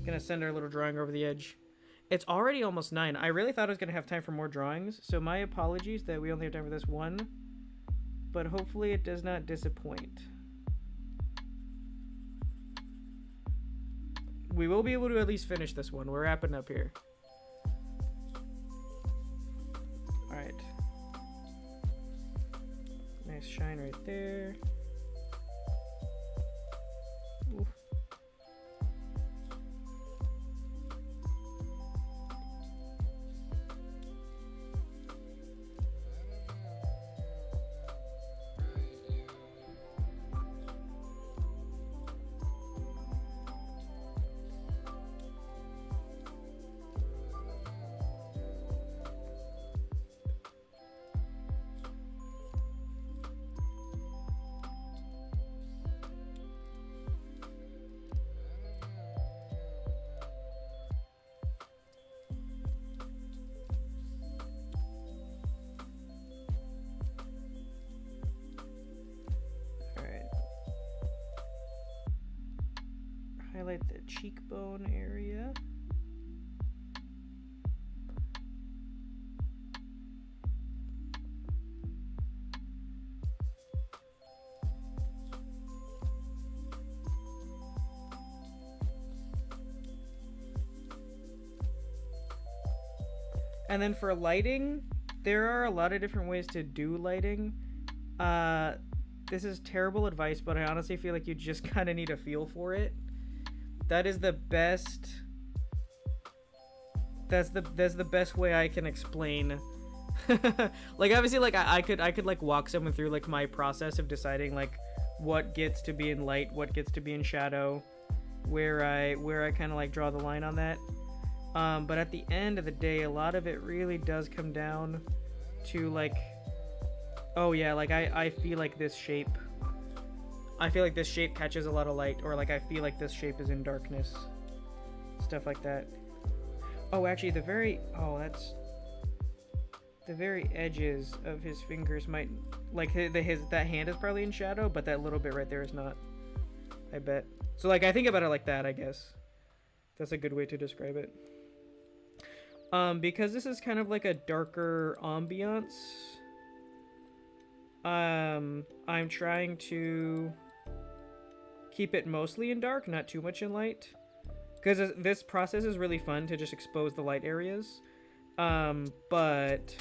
Gonna send our little drawing over the edge. It's already almost 9. I really thought I was gonna have time for more drawings, so my apologies that we only have time for this one, but hopefully it does not disappoint. We will be able to at least finish this one. We're wrapping up here. All right. Nice shine right there. Ooh. highlight the cheekbone area. And then for lighting, there are a lot of different ways to do lighting. This is terrible advice, but I honestly feel like you just kind of need a feel for it. That is the best. That's the best way I can explain. Like obviously, like I could like walk someone through like my process of deciding like what gets to be in light, what gets to be in shadow, where I kind of like draw the line on that. But at the end of the day, a lot of it really does come down to like, oh yeah, like I feel like this shape. I feel like this shape catches a lot of light, or like I feel like this shape is in darkness. Stuff like that. Oh, actually, that's the very edges of his fingers might, like that hand is probably in shadow, but that little bit right there is not. I bet. So like I think about it like that, I guess. That's a good way to describe it. Because this is kind of like a darker ambiance. I'm trying to keep it mostly in dark, not too much in light. Because this process is really fun to just expose the light areas. But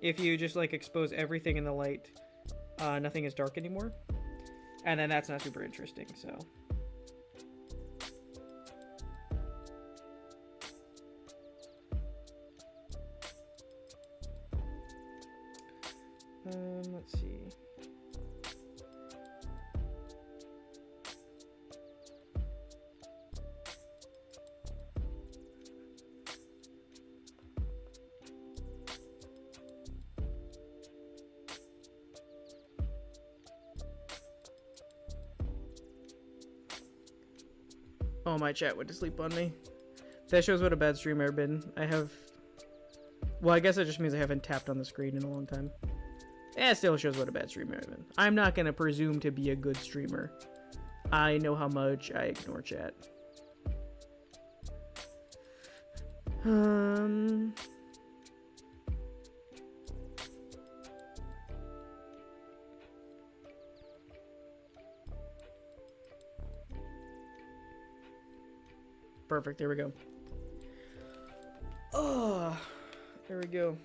if you just like expose everything in the light, nothing is dark anymore. And then that's not super interesting, so. Let's see. Oh, my chat went to sleep on me. That shows what a bad streamer I've been. Well, I guess it just means I haven't tapped on the screen in a long time. It still shows what a bad streamer I've been. I'm not gonna presume to be a good streamer. I know how much I ignore chat. Perfect, there we go. Oh, there we go.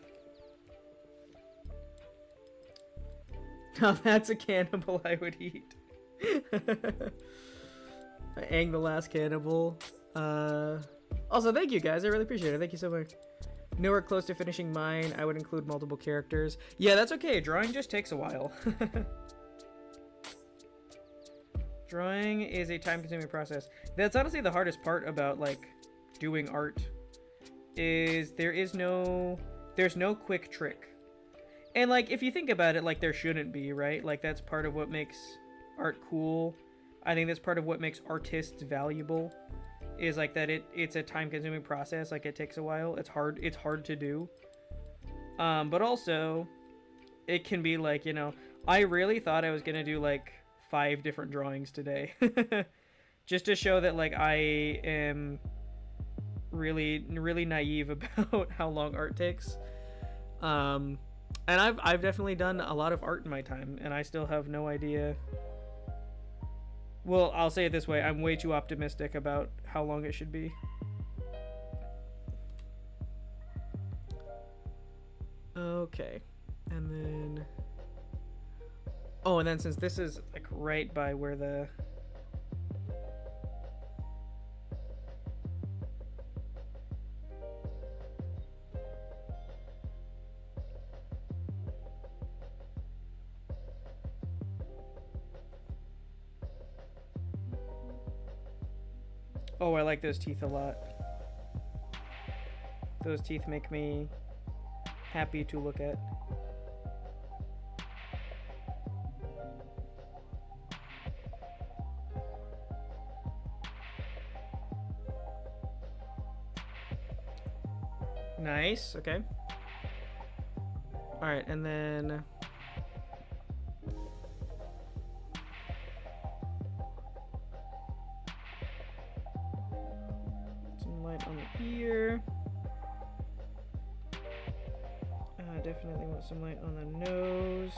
Now that's a cannibal I would eat. Aang the last cannibal. Also, thank you guys. I really appreciate it. Thank you so much. Nowhere close to finishing mine. I would include multiple characters. Yeah, that's okay. Drawing just takes a while. Drawing is a time-consuming process. That's honestly the hardest part about like doing art. Is there's no quick trick. And like if you think about it, like there shouldn't be, right? Like that's part of what makes art cool. I think that's part of what makes artists valuable. Is like that it's a time-consuming process. Like it takes a while. It's hard to do. But also, it can be like, you know, I really thought I was gonna do like 5 different drawings today, just to show that like I am really naive about how long art takes. And I've definitely done a lot of art in my time, and I still have no idea. Well, I'll say it this way: I'm way too optimistic about how long it should be. Okay, and then... Oh, and then since this is like right by where the... Oh, I like those teeth a lot. Those teeth make me happy to look at. Nice, okay. Alright, and then... Definitely want some light on the nose.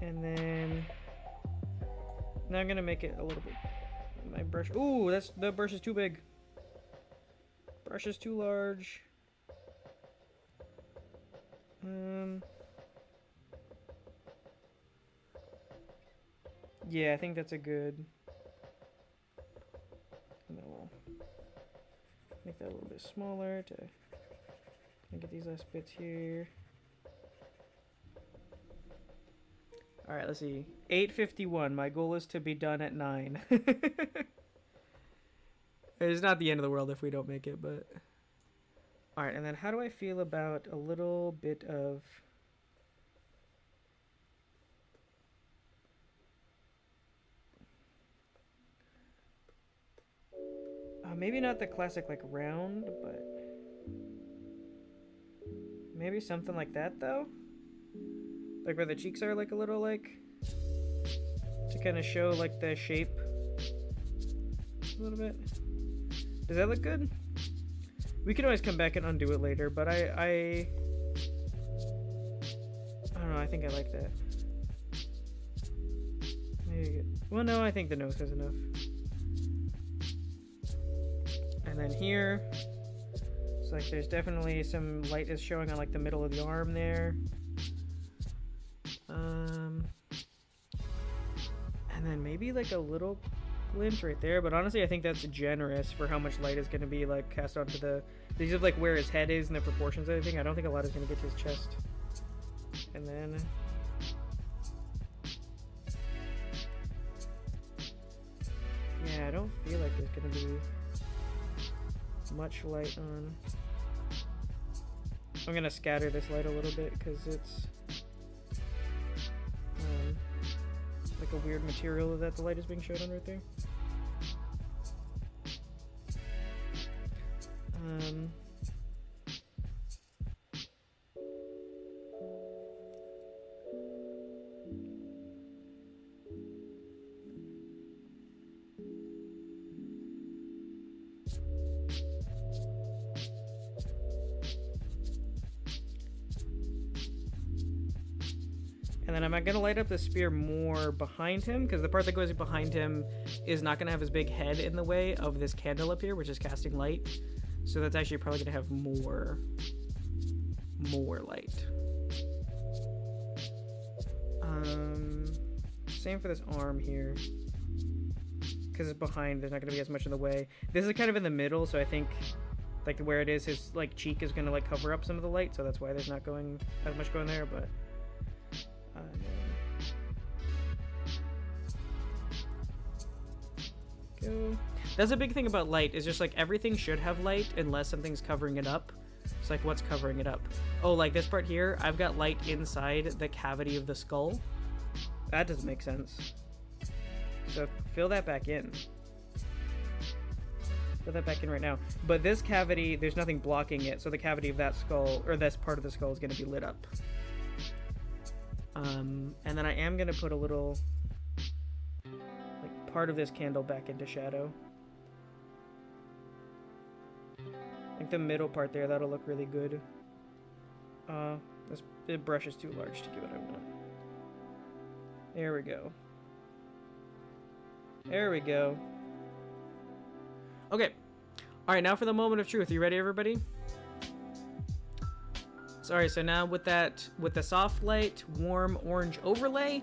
And then now I'm gonna make it a little bit. My brush. Ooh, the brush is too big. Brush is too large. Yeah, I think that's a good. And then we'll make that a little bit smaller to get these last bits here. All right, let's see. 8:51. My goal is to be done at 9. It's not the end of the world if we don't make it, but... All right, and then how do I feel about a little bit of... maybe not the classic, like, round, but... Maybe something like that, though? Like, where the cheeks are, like, a little, like... To kind of show, like, the shape. A little bit. Does that look good? We can always come back and undo it later, but I don't know, I think I like that. Maybe, well, no, I think the nose has enough. And then here, it's like there's definitely some light is showing on like the middle of the arm there. And then maybe like a little glint right there, but honestly I think that's generous for how much light is going to be like cast onto the... These are like where his head is and the proportions of everything. I don't think a lot is going to get to his chest. And then... Yeah, I don't feel like there's going to be much light on... I'm going to scatter this light a little bit because it's like a weird material that the light is being showed on right there. And then I'm going to light up the spear more behind him, because the part that goes behind him is not going to have his big head in the way of this candle up here, which is casting light. So that's actually probably going to have more light. Same for this arm here. Because it's behind, there's not going to be as much in the way. This is kind of in the middle, so I think like where it is, his like cheek is going to like cover up some of the light, so that's why there's not going as much going there, but... Go. That's a big thing about light, is just like everything should have light unless something's covering it up. It's like, what's covering it up? Oh, like this part here, I've got light inside the cavity of the skull. That doesn't make sense. So fill that back in. Fill that back in right now. But this cavity, there's nothing blocking it, so the cavity of that skull, or this part of the skull, is going to be lit up. And then I am going to put a little... part of this candle back into shadow. Like the middle part there, that'll look really good. This brush is too large to get what I want. There we go. There we go. Okay. Alright, now for the moment of truth. You ready, everybody? Sorry, so now with the soft light, warm orange overlay,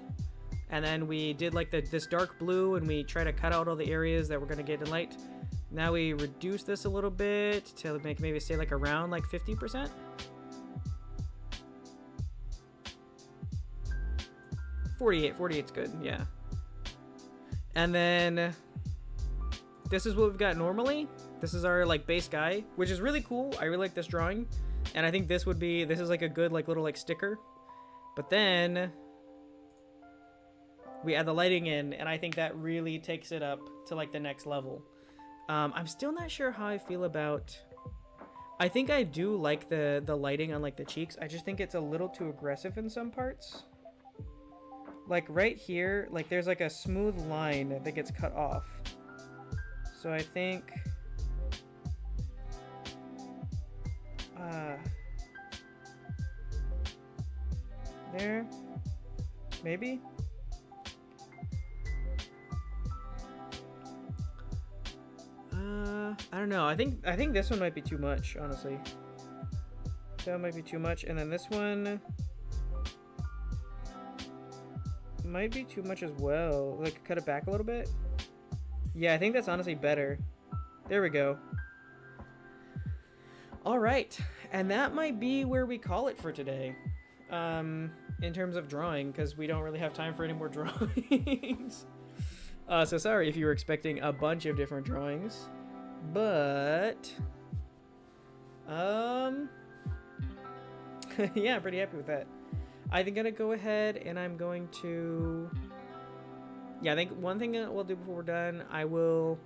and then we did like this dark blue, and we try to cut out all the areas that we're gonna get in light. Now we reduce this a little bit to make maybe say like around like 50%. Forty-eight's good, yeah. And then this is what we've got normally. This is our like base guy, which is really cool. I really like this drawing, and I think this is like a good like little like sticker. But then we add the lighting in, and I think that really takes it up to like the next level. I'm still not sure how I feel about... I think I do like the lighting on like the cheeks. I just think it's a little too aggressive in some parts. Like right here, like there's like a smooth line that gets cut off. So I think There. Maybe? I don't know. I think this one might be too much, honestly. That might be too much, and then this one might be too much as well. Like, cut it back a little bit. Yeah, I think that's honestly better. There we go. All right, and that might be where we call it for today. In terms of drawing, because we don't really have time for any more drawings. So sorry if you were expecting a bunch of different drawings, but yeah, I'm pretty happy with that. I think I'm gonna go ahead and I'm going to, yeah, I think one thing that we'll do before we're done, I will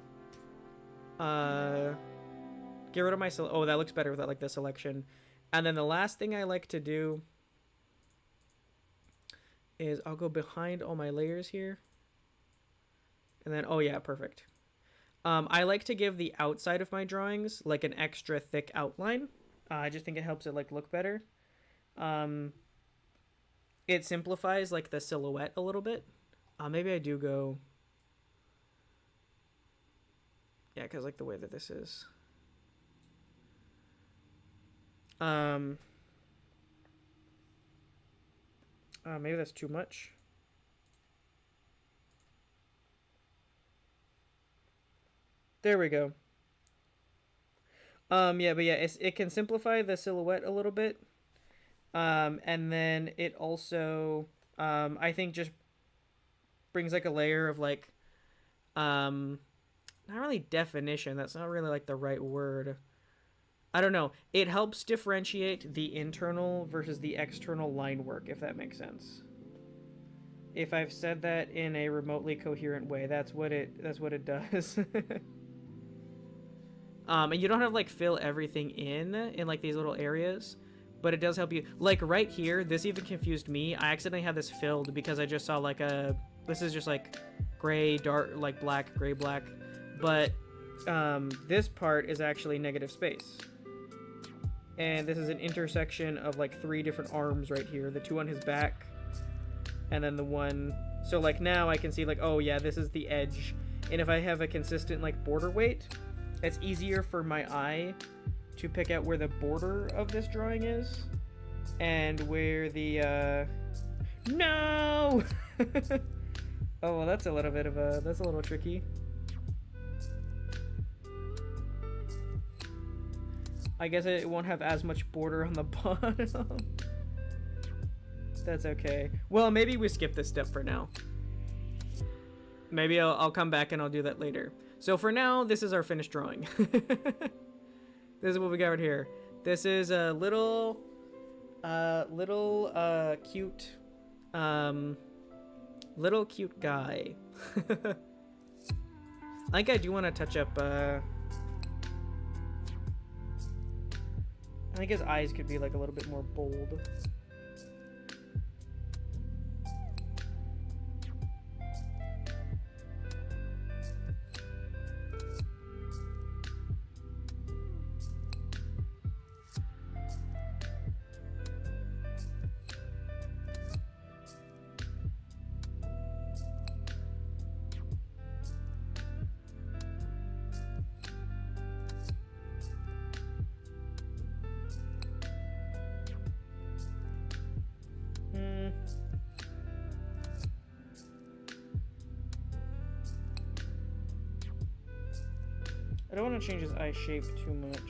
get rid of my oh, that looks better with that, like the selection. And then the last thing I like to do is I'll go behind all my layers here. And then, oh yeah, perfect. I like to give the outside of my drawings like an extra thick outline. I just think it helps it like look better. It simplifies like the silhouette a little bit. Maybe I do go, yeah, because like the way that this is. Maybe that's too much. There we go. Yeah, but yeah, it can simplify the silhouette a little bit. And then it also, I think just brings like a layer of like, not really definition. That's not really like the right word. I don't know. It helps differentiate the internal versus the external line work, if that makes sense. If I've said that in a remotely coherent way, that's what it does. And you don't have to like fill everything in like these little areas, but it does help you. Like right here, this even confused me. I accidentally had this filled because I just saw like this is just like gray, dark, like black, gray, black. But this part is actually negative space. And this is an intersection of like 3 different arms right here. The 2 on his back, and then the one. So like now I can see like, oh yeah, this is the edge. And if I have a consistent like border weight, it's easier for my eye to pick out where the border of this drawing is and where the no. Oh, well, that's a little bit of that's a little tricky. I guess it won't have as much border on the bottom. That's okay. Well, maybe we skip this step for now. Maybe I'll come back and I'll do that later. So for now, this is our finished drawing. This is what we got right here. This is a little cute guy. I think I do want to touch up, I think his eyes could be like a little bit more bold. I don't want to change his eye shape too much.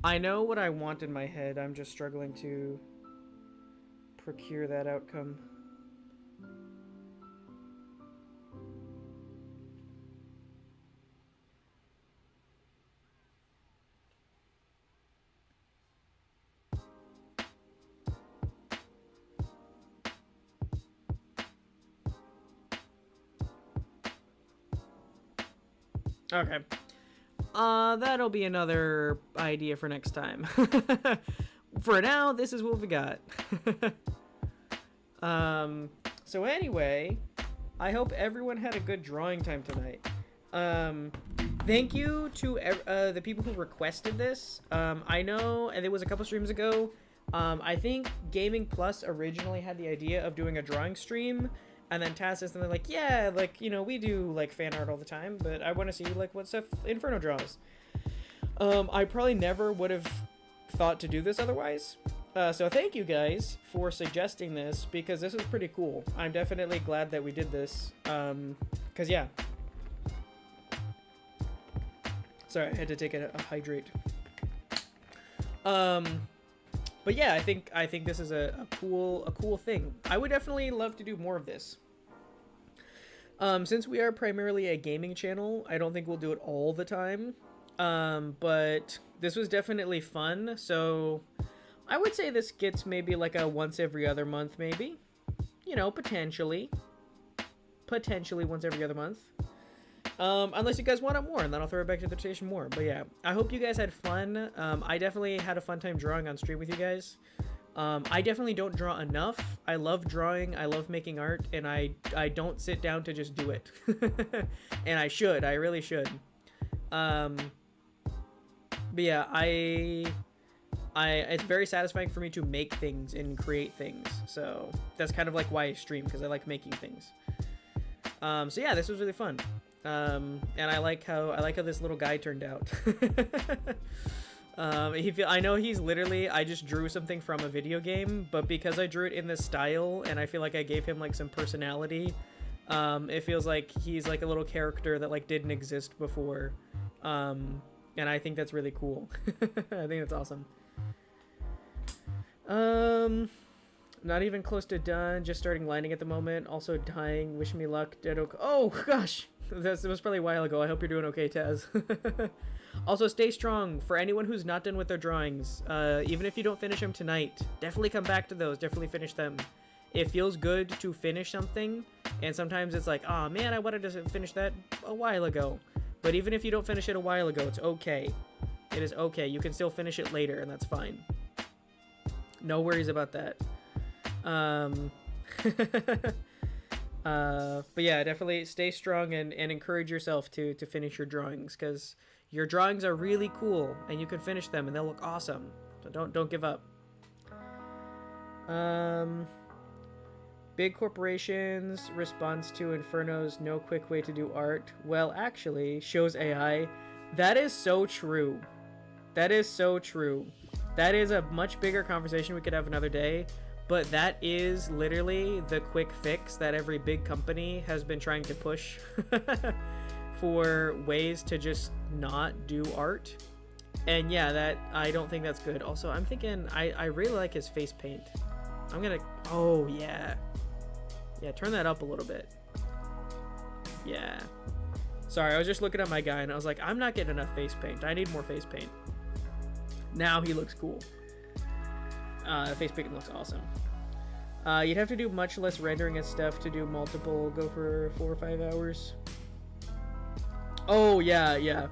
I know what I want in my head. I'm just struggling to procure that outcome. Okay. That'll be another idea for next time. For now, this is what we got. So anyway, I hope everyone had a good drawing time tonight. thank you to the people who requested this. I know, and it was a couple streams ago. I think Gaming Plus originally had the idea of doing a drawing stream, and then Taz says something like, yeah, like, you know, we do like fan art all the time, but I want to see like what stuff Inferno draws. I probably never would have thought to do this otherwise. So thank you guys for suggesting this, because this is pretty cool. I'm definitely glad that we did this. Cause yeah. Sorry, I had to take a hydrate. But yeah, I think this is a cool thing. I would definitely love to do more of this. Since we are primarily a gaming channel, I don't think we'll do it all the time. But this was definitely fun, so I would say this gets maybe like a once every other month, maybe. You know, potentially once every other month. Unless you guys want it more, and then I'll throw it back to the rotation more. But yeah, I hope you guys had fun. I definitely had a fun time drawing on stream with you guys. I definitely don't draw enough. I love drawing, I love making art, and I don't sit down to just do it. And I really should. But yeah, it's very satisfying for me to make things and create things. So that's kind of like why I stream, because I like making things. So yeah, this was really fun. And I like how this little guy turned out. I know he's literally, I just drew something from a video game, but because I drew it in this style and I feel like I gave him like some personality, it feels like he's like a little character that like didn't exist before. And I think that's really cool. I think that's awesome. Not even close to done, just starting lining at the moment, also dying, wish me luck, dead okay. Oh gosh, that was probably a while ago. I hope you're doing okay, Taz. Also, stay strong. For anyone who's not done with their drawings, even if you don't finish them tonight, definitely come back to those, definitely finish them. It feels good to finish something, and sometimes it's like, oh man, I wanted to finish that a while ago. But even if you don't finish it a while ago, it's okay. It is okay. You can still finish it later, and that's fine. No worries about that. But yeah, definitely stay strong and encourage yourself to finish your drawings, because your drawings are really cool and you can finish them and they'll look awesome. So don't give up. Big corporations response to Inferno's no quick way to do art. Well, actually, shows AI. That is so true. That is so true. That is a much bigger conversation we could have another day. But that is literally the quick fix that every big company has been trying to push for ways to just not do art. And yeah, I don't think that's good. Also, I'm thinking, I really like his face paint. I'm gonna, oh yeah. Yeah, turn that up a little bit. Yeah. Sorry, I was just looking at my guy and I was like, I'm not getting enough face paint. I need more face paint. Now he looks cool. Face paint looks awesome. You'd have to do much less rendering and stuff to do multiple, go for 4 or 5 hours. Oh, yeah.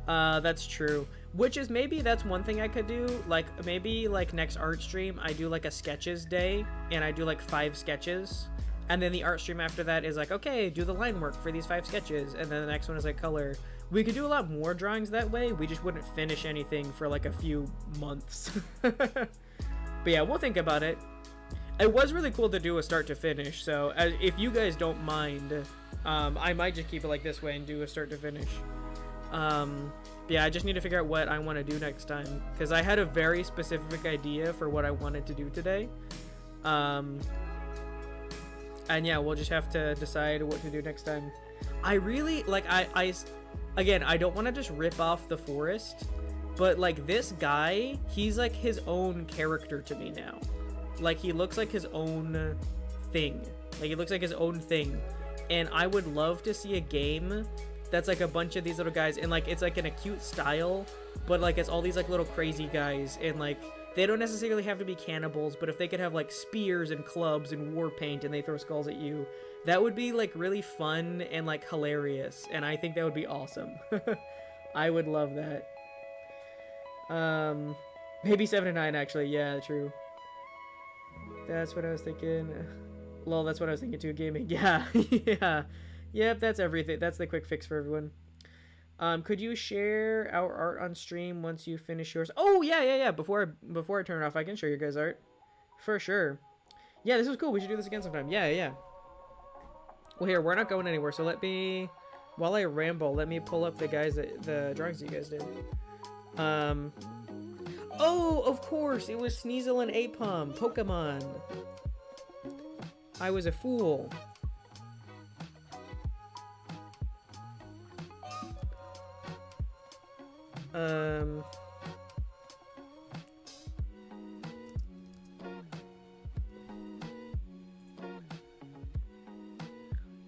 That's true. Which is, maybe that's one thing I could do. Like, maybe, like, next art stream, I do, like, a sketches day, and I do, like, 5 sketches. And then the art stream after that is like, okay, do the line work for these 5 sketches. And then the next one is, like, color. We could do a lot more drawings that way. We just wouldn't finish anything for, like, a few months. But yeah, we'll think about it. It was really cool to do a start to finish, so if you guys don't mind, I might just keep it like this way and do a start to finish. Yeah, I just need to figure out what I want to do next time, because I had a very specific idea for what I wanted to do today. And yeah, we'll just have to decide what to do next time. I really, like, again, I don't want to just rip off the forest, but, like, this guy, he's, like, his own character to me now. Like, he looks like his own thing. Like, he looks like his own thing. And I would love to see a game that's, like, a bunch of these little guys, and, like, it's, like, in a cute style, but, like, it's all these, like, little crazy guys, and, like, they don't necessarily have to be cannibals, but if they could have, like, spears and clubs and war paint and they throw skulls at you, that would be, like, really fun and, like, hilarious, and I think that would be awesome. I would love that. Maybe 7 to 9, actually. Yeah, true. That's what I was thinking. Lol, that's what I was thinking too, gaming. Yeah, yeah. Yep, that's everything. That's the quick fix for everyone. Could you share our art on stream once you finish yours? Oh yeah. Before I turn it off, I can show your guys' art, for sure. Yeah, this was cool. We should do this again sometime. Yeah. Well, here, we're not going anywhere, so let me, while I ramble, let me pull up the drawings that you guys did. Oh, of course, it was Sneasel and Aipom, Pokemon. I was a fool.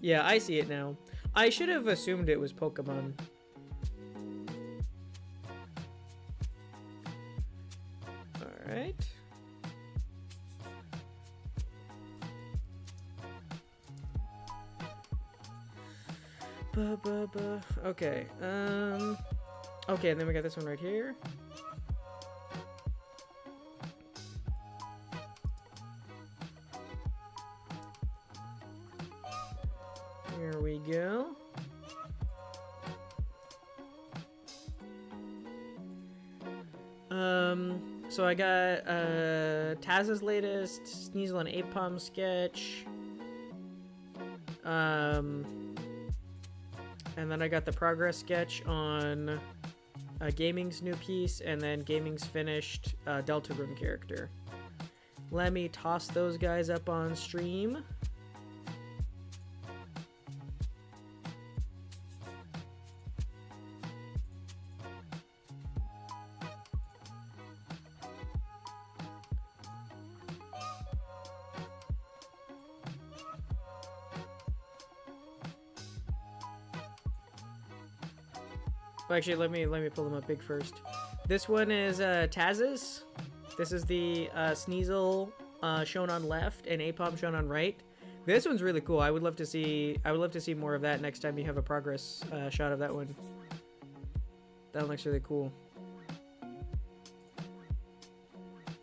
Yeah, I see it now. I should have assumed it was Pokemon. Alright. Okay. Okay, and then we got this one right here. Here we go. So I got Taz's latest Sneasel and Aipom sketch. And then I got the progress sketch on Gaming's new piece, and then Gaming's finished Deltarune character. Let me toss those guys up on stream. Well, actually, let me pull them up big first. This one is Taz's. This is the Sneasel shown on left and Aipom shown on right. This one's really cool. I would love to see more of that next time you have a progress shot of that one. That one looks really cool.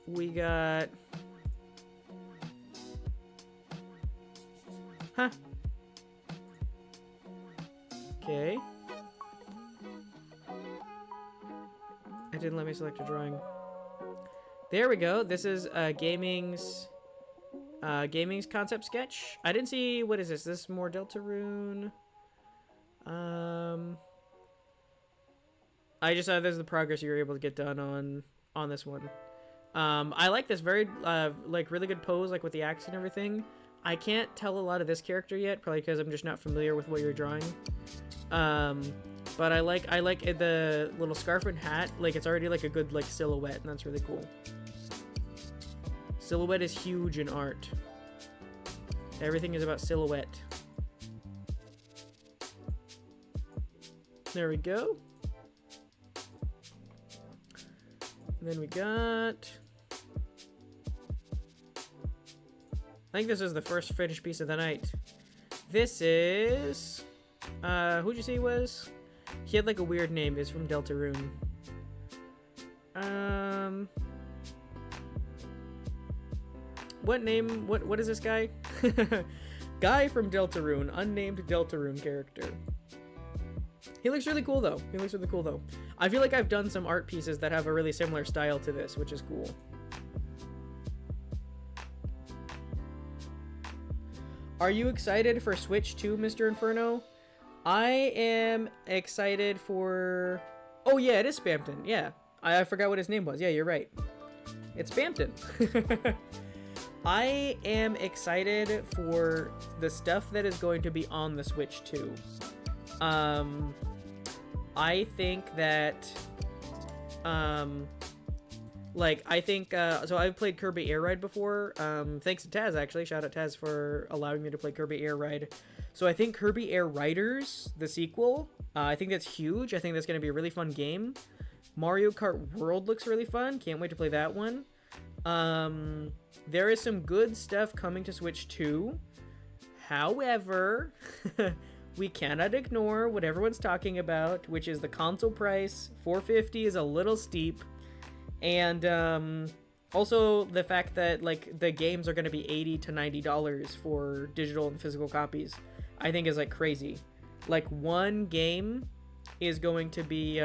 We got... Huh. Okay. It didn't let me select a drawing. There we go. This is Gaming's concept sketch. I didn't see, what is this? This is more Deltarune. I just saw this is the progress you were able to get done on this one. I like this very like really good pose, like with the axe and everything. I can't tell a lot of this character yet, probably because I'm just not familiar with what you're drawing. But I like the little scarf and hat. Like, it's already like a good like silhouette, and that's really cool. Silhouette is huge in art. Everything is about silhouette. There we go. And then we got... I think this is the first finished piece of the night. This is... who'd you say he was? He had like a weird name. It's from Deltarune. What name? What is this guy? Guy from Deltarune. Unnamed Deltarune character. He looks really cool though. I feel like I've done some art pieces that have a really similar style to this, which is cool. Are you excited for Switch 2, Mr. Inferno? I am excited for... Oh yeah, it is Spamton. Yeah. I forgot what his name was. Yeah, you're right. It's Spamton. I am excited for the stuff that is going to be on the Switch 2. I think that... so I've played Kirby Air Ride before, thanks to Taz, actually. Shout out Taz for allowing me to play Kirby Air Ride. So I think Kirby Air Riders, the sequel, I think that's huge. I think that's going to be a really fun game. Mario Kart World looks really fun. Can't wait to play that one. There is some good stuff coming to Switch 2. However, we cannot ignore what everyone's talking about, which is the console price. $450 is a little steep. And also the fact that like the games are going to be $80 to $90 for digital and physical copies, I think is like crazy. Like one game is going to be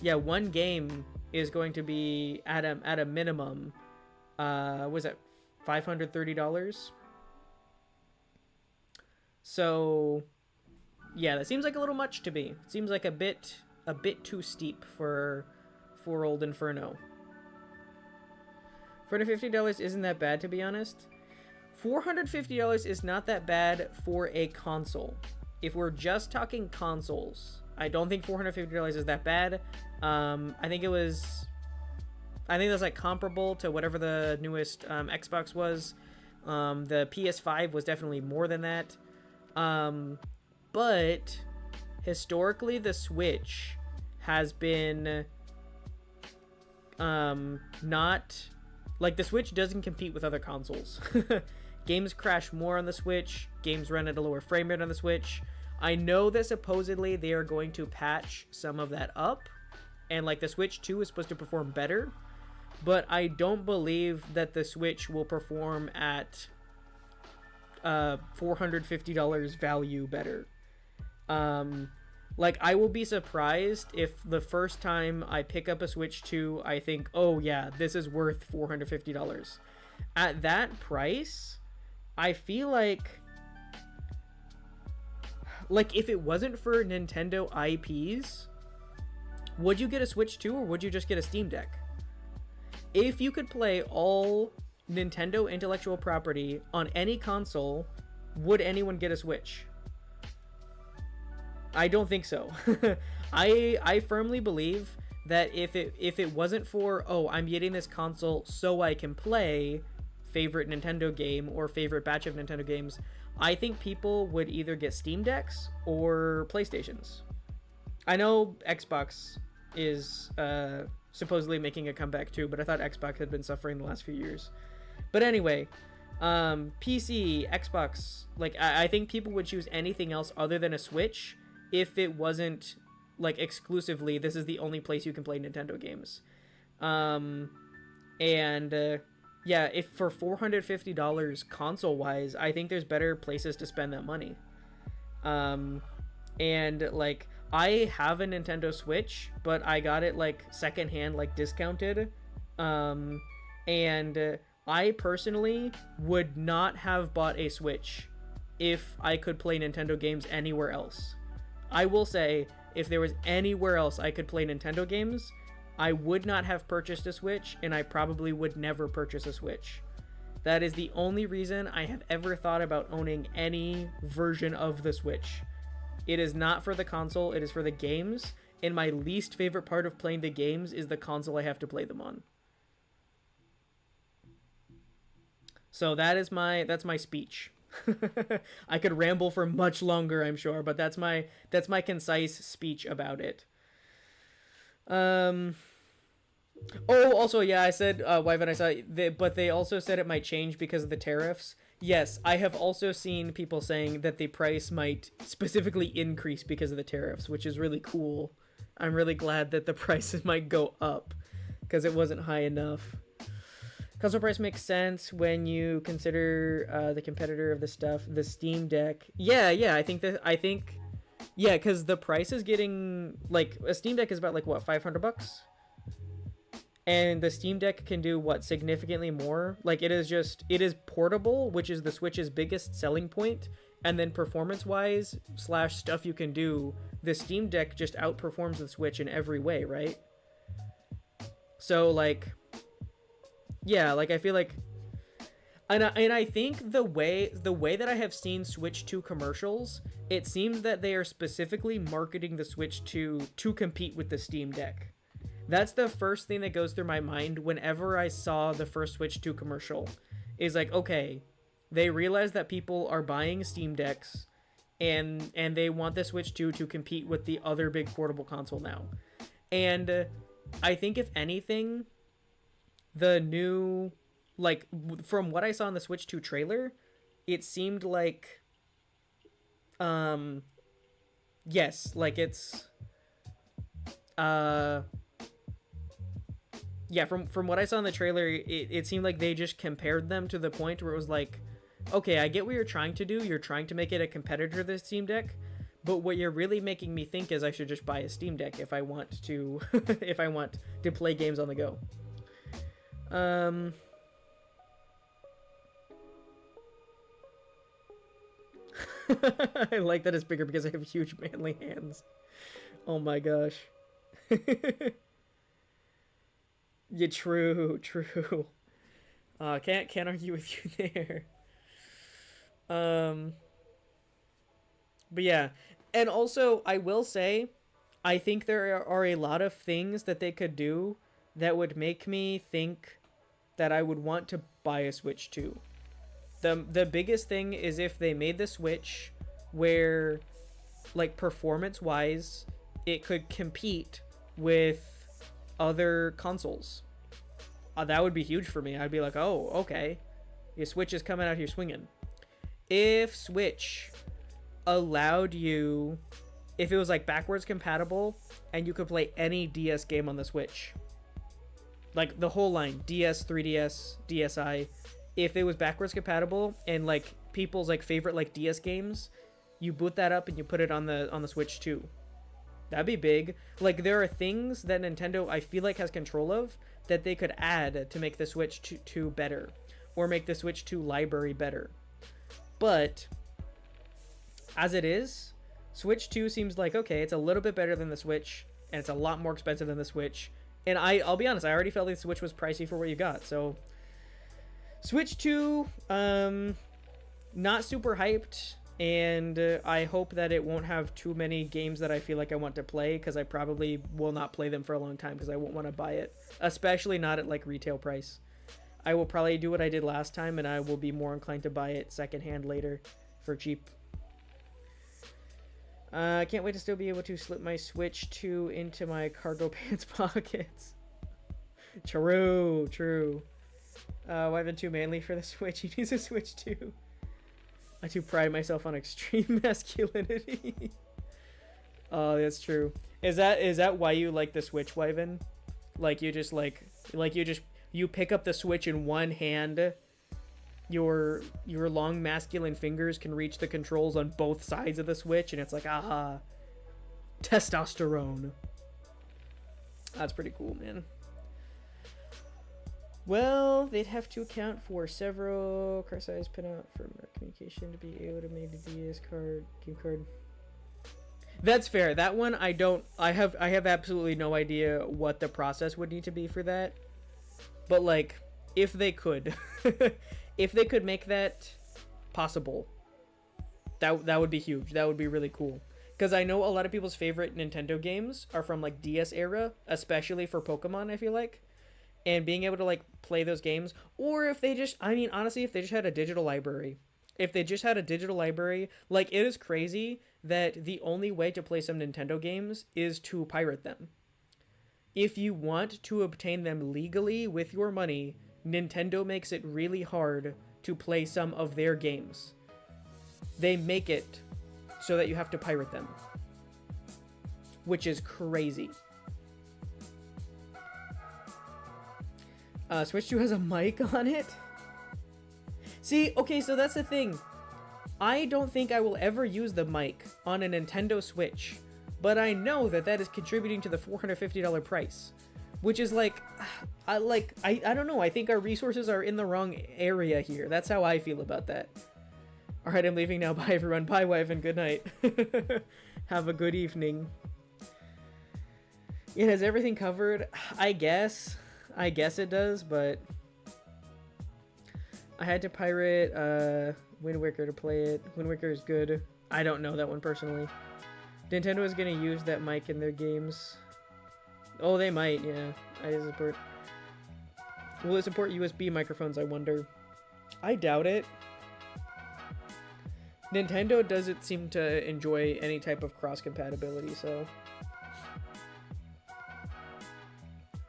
one game is going to be at a minimum was it $530. So yeah, that seems like a little much to me. It seems like a bit too steep for old Inferno. $450 isn't that bad, to be honest. $450 is not that bad for a console. If we're just talking consoles, I don't think $450 is that bad. I think that's like comparable to whatever the newest Xbox was. The PS5 was definitely more than that. But historically, the Switch has been not like, the Switch doesn't compete with other consoles. Games crash more on the Switch. Games run at a lower frame rate on the Switch. I know that supposedly they are going to patch some of that up, and like the Switch 2 is supposed to perform better, but I don't believe that the Switch will perform at $450 value better. Like, I will be surprised if the first time I pick up a Switch 2, I think, oh yeah, this is worth $450. At that price, I feel like if it wasn't for Nintendo IPs, would you get a Switch 2 or would you just get a Steam Deck? If you could play all Nintendo intellectual property on any console, would anyone get a Switch? I don't think so. I firmly believe that if it wasn't for, oh, I'm getting this console so I can play favorite Nintendo game or favorite batch of Nintendo games, I think people would either get Steam Decks or PlayStations. I know Xbox is supposedly making a comeback too, but I thought Xbox had been suffering the last few years. But anyway, PC, Xbox, like, I think people would choose anything else other than a Switch if it wasn't like exclusively this is the only place you can play Nintendo games. Yeah, if for $450 console wise, I think there's better places to spend that money. And like, I have a Nintendo Switch, but I got it like secondhand, like discounted. And I personally would not have bought a Switch if I could play Nintendo games anywhere else. I will say, if there was anywhere else I could play Nintendo games, I would not have purchased a Switch, and I probably would never purchase a Switch. That is the only reason I have ever thought about owning any version of the Switch. It is not for the console, it is for the games, and my least favorite part of playing the games is the console I have to play them on. So that's my speech. I could ramble for much longer, I'm sure, but that's my concise speech about it. Oh, also, yeah, I said, Wyvern, I saw, but they also said it might change because of the tariffs. Yes, I have also seen people saying that the price might specifically increase because of the tariffs, which is really cool. I'm really glad that the prices might go up because it wasn't high enough. Console price makes sense when you consider the competitor of the stuff, the Steam Deck. Yeah, I think yeah, because the price is getting, like, a Steam Deck is about, like, what, $500? And the Steam Deck can do, what, significantly more? Like, it is portable, which is the Switch's biggest selling point, and then performance-wise / stuff you can do, the Steam Deck just outperforms the Switch in every way, right? So, like, yeah, like, I feel like, and I think the way that I have seen Switch 2 commercials, it seems that they are specifically marketing the Switch 2 to compete with the Steam Deck. That's the first thing that goes through my mind whenever I saw the first Switch 2 commercial. Is like, okay, they realize that people are buying Steam Decks, and they want the Switch 2 to compete with the other big portable console now. And I think if anything, the new, like, from what I saw in the Switch 2 trailer, it seemed like, yes, like, it's, yeah, from what I saw in the trailer, it seemed like they just compared them to the point where it was like, okay, I get what you're trying to do. You're trying to make it a competitor to the Steam Deck, But what you're really making me think is I should just buy a Steam Deck if I want to if I want to play games on the go. I like that it's bigger because I have huge manly hands. Oh my gosh. Yeah, true. Can't argue with you there. But yeah, and also I will say, I think there are a lot of things that they could do that would make me think that I would want to buy a Switch 2. The biggest thing is if they made the Switch where, like, performance-wise, it could compete with other consoles. That would be huge for me. I'd be like, oh, okay. Your Switch is coming out here swinging. If Switch allowed you, if it was like backwards compatible and you could play any DS game on the Switch, like the whole line, DS, 3DS, DSi, if it was backwards compatible and like people's like favorite like DS games, you boot that up and you put it on the Switch too. That'd be big. Like, there are things that Nintendo, I feel like, has control of that they could add to make the Switch 2 better, or make the Switch 2 library better. But as it is, Switch 2 seems like, okay, it's a little bit better than the Switch, and it's a lot more expensive than the Switch. And I'll be honest, I already felt like the Switch was pricey for what you got. So Switch 2, not super hyped. And I hope that it won't have too many games that I feel like I want to play, because I probably will not play them for a long time because I won't want to buy it, especially not at like retail price. I will probably do what I did last time, and I will be more inclined to buy it secondhand later for cheap. I can't wait to still be able to slip my Switch 2 into my cargo pants pockets. True. Why been too manly for the Switch? He needs a Switch 2. I do pride myself on extreme masculinity. Oh, that's true. Is that why you like the Switch, Wyvern? Like you just you pick up the Switch in one hand. Your long masculine fingers can reach the controls on both sides of the Switch, and it's like, aha, testosterone. That's pretty cool, man. Well, they'd have to account for several car size pinout for communication to be able to make a DS game card. That's fair. That one I have absolutely no idea what the process would need to be for that. But like, if they could if they could make that possible, that would be huge. That would be really cool. Because I know a lot of people's favorite Nintendo games are from like DS era, especially for Pokemon, I feel like. And being able to like play those games, or if they just, I mean, honestly, if they just had a digital library, like, it is crazy that the only way to play some Nintendo games is to pirate them. If you want to obtain them legally with your money, Nintendo makes it really hard to play some of their games. They make it so that you have to pirate them, which is crazy. Switch 2 has a mic on it? See, okay, so that's the thing. I don't think I will ever use the mic on a Nintendo Switch, but I know that that is contributing to the $450 price, which is like, I don't know, I think our resources are in the wrong area here. That's how I feel about that. Alright, I'm leaving now. Bye, everyone. Bye, wife, and good night. Have a good evening. It has everything covered, I guess it does, but I had to pirate Wind Waker to play it. Wind Waker is good. I don't know that one personally. Nintendo is going to use that mic in their games. Oh, they might, yeah. Will it support USB microphones, I wonder? I doubt it. Nintendo doesn't seem to enjoy any type of cross-compatibility, so...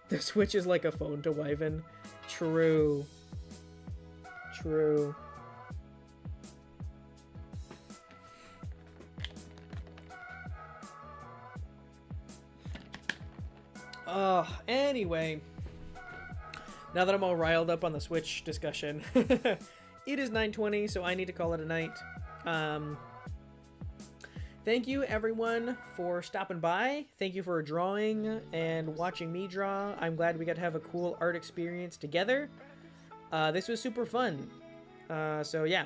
The Switch is like a phone to Wyvern. True. Anyway. Now that I'm all riled up on the Switch discussion. It is 9:20, so I need to call it a night. thank you everyone for stopping by. Thank you for drawing and watching me draw. I'm glad we got to have a cool art experience together. This was super fun. So yeah,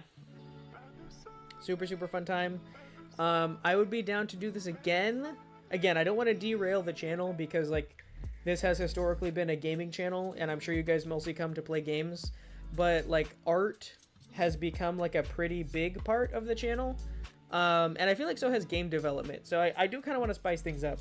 super fun time. I would be down to do this again. Again, I don't want to derail the channel because like this has historically been a gaming channel and I'm sure you guys mostly come to play games, but like art has become like a pretty big part of the channel. And I feel like so has game development. So I do kind of want to spice things up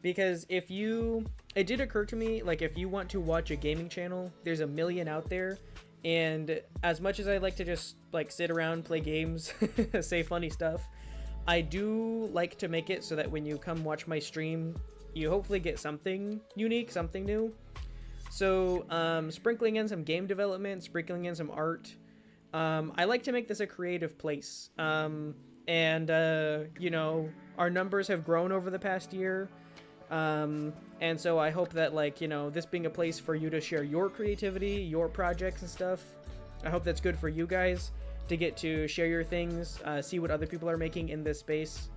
because it did occur to me, like if you want to watch a gaming channel, there's a million out there. And as much as I like to just like sit around, play games, say funny stuff, I do like to make it so that when you come watch my stream, you hopefully get something unique, something new. So sprinkling in some game development, sprinkling in some art. I like to make this a creative place. And you know, our numbers have grown over the past year. And so I hope that, like, you know, this being a place for you to share your creativity, your projects and stuff, I hope that's good for you guys to get to share your things, see what other people are making in this space.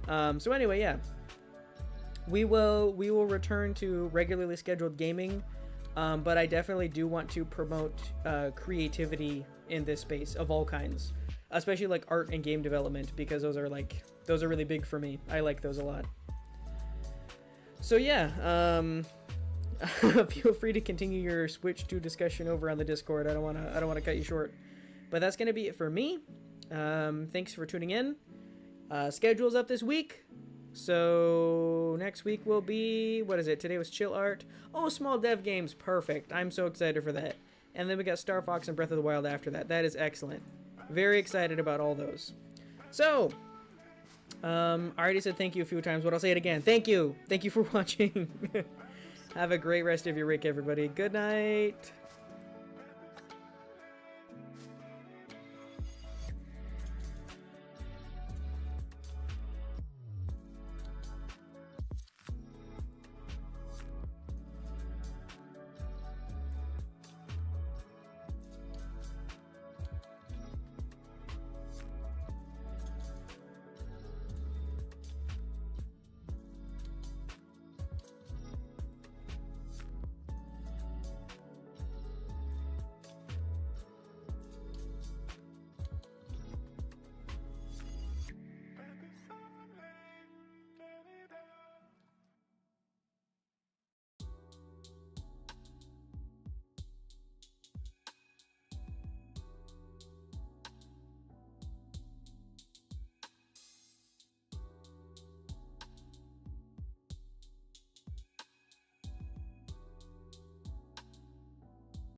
So anyway, yeah, we will return to regularly scheduled gaming, but I definitely do want to promote creativity in this space of all kinds, especially like art and game development, because those are really big for me. I like those a lot. So yeah, feel free to continue your Switch 2 discussion over on the Discord. I don't want to cut you short, but that's gonna be it for me. Thanks for tuning in. Schedule's up this week, so next week will be, what is it? Today was Chill Art. Oh, Small Dev Games, perfect. I'm so excited for that. And then we got Star Fox and Breath of the Wild after that. That is excellent. Very excited about all those. So. I already said thank you a few times, but I'll say it again. Thank you. Thank you for watching. Have a great rest of your week, everybody. Good night.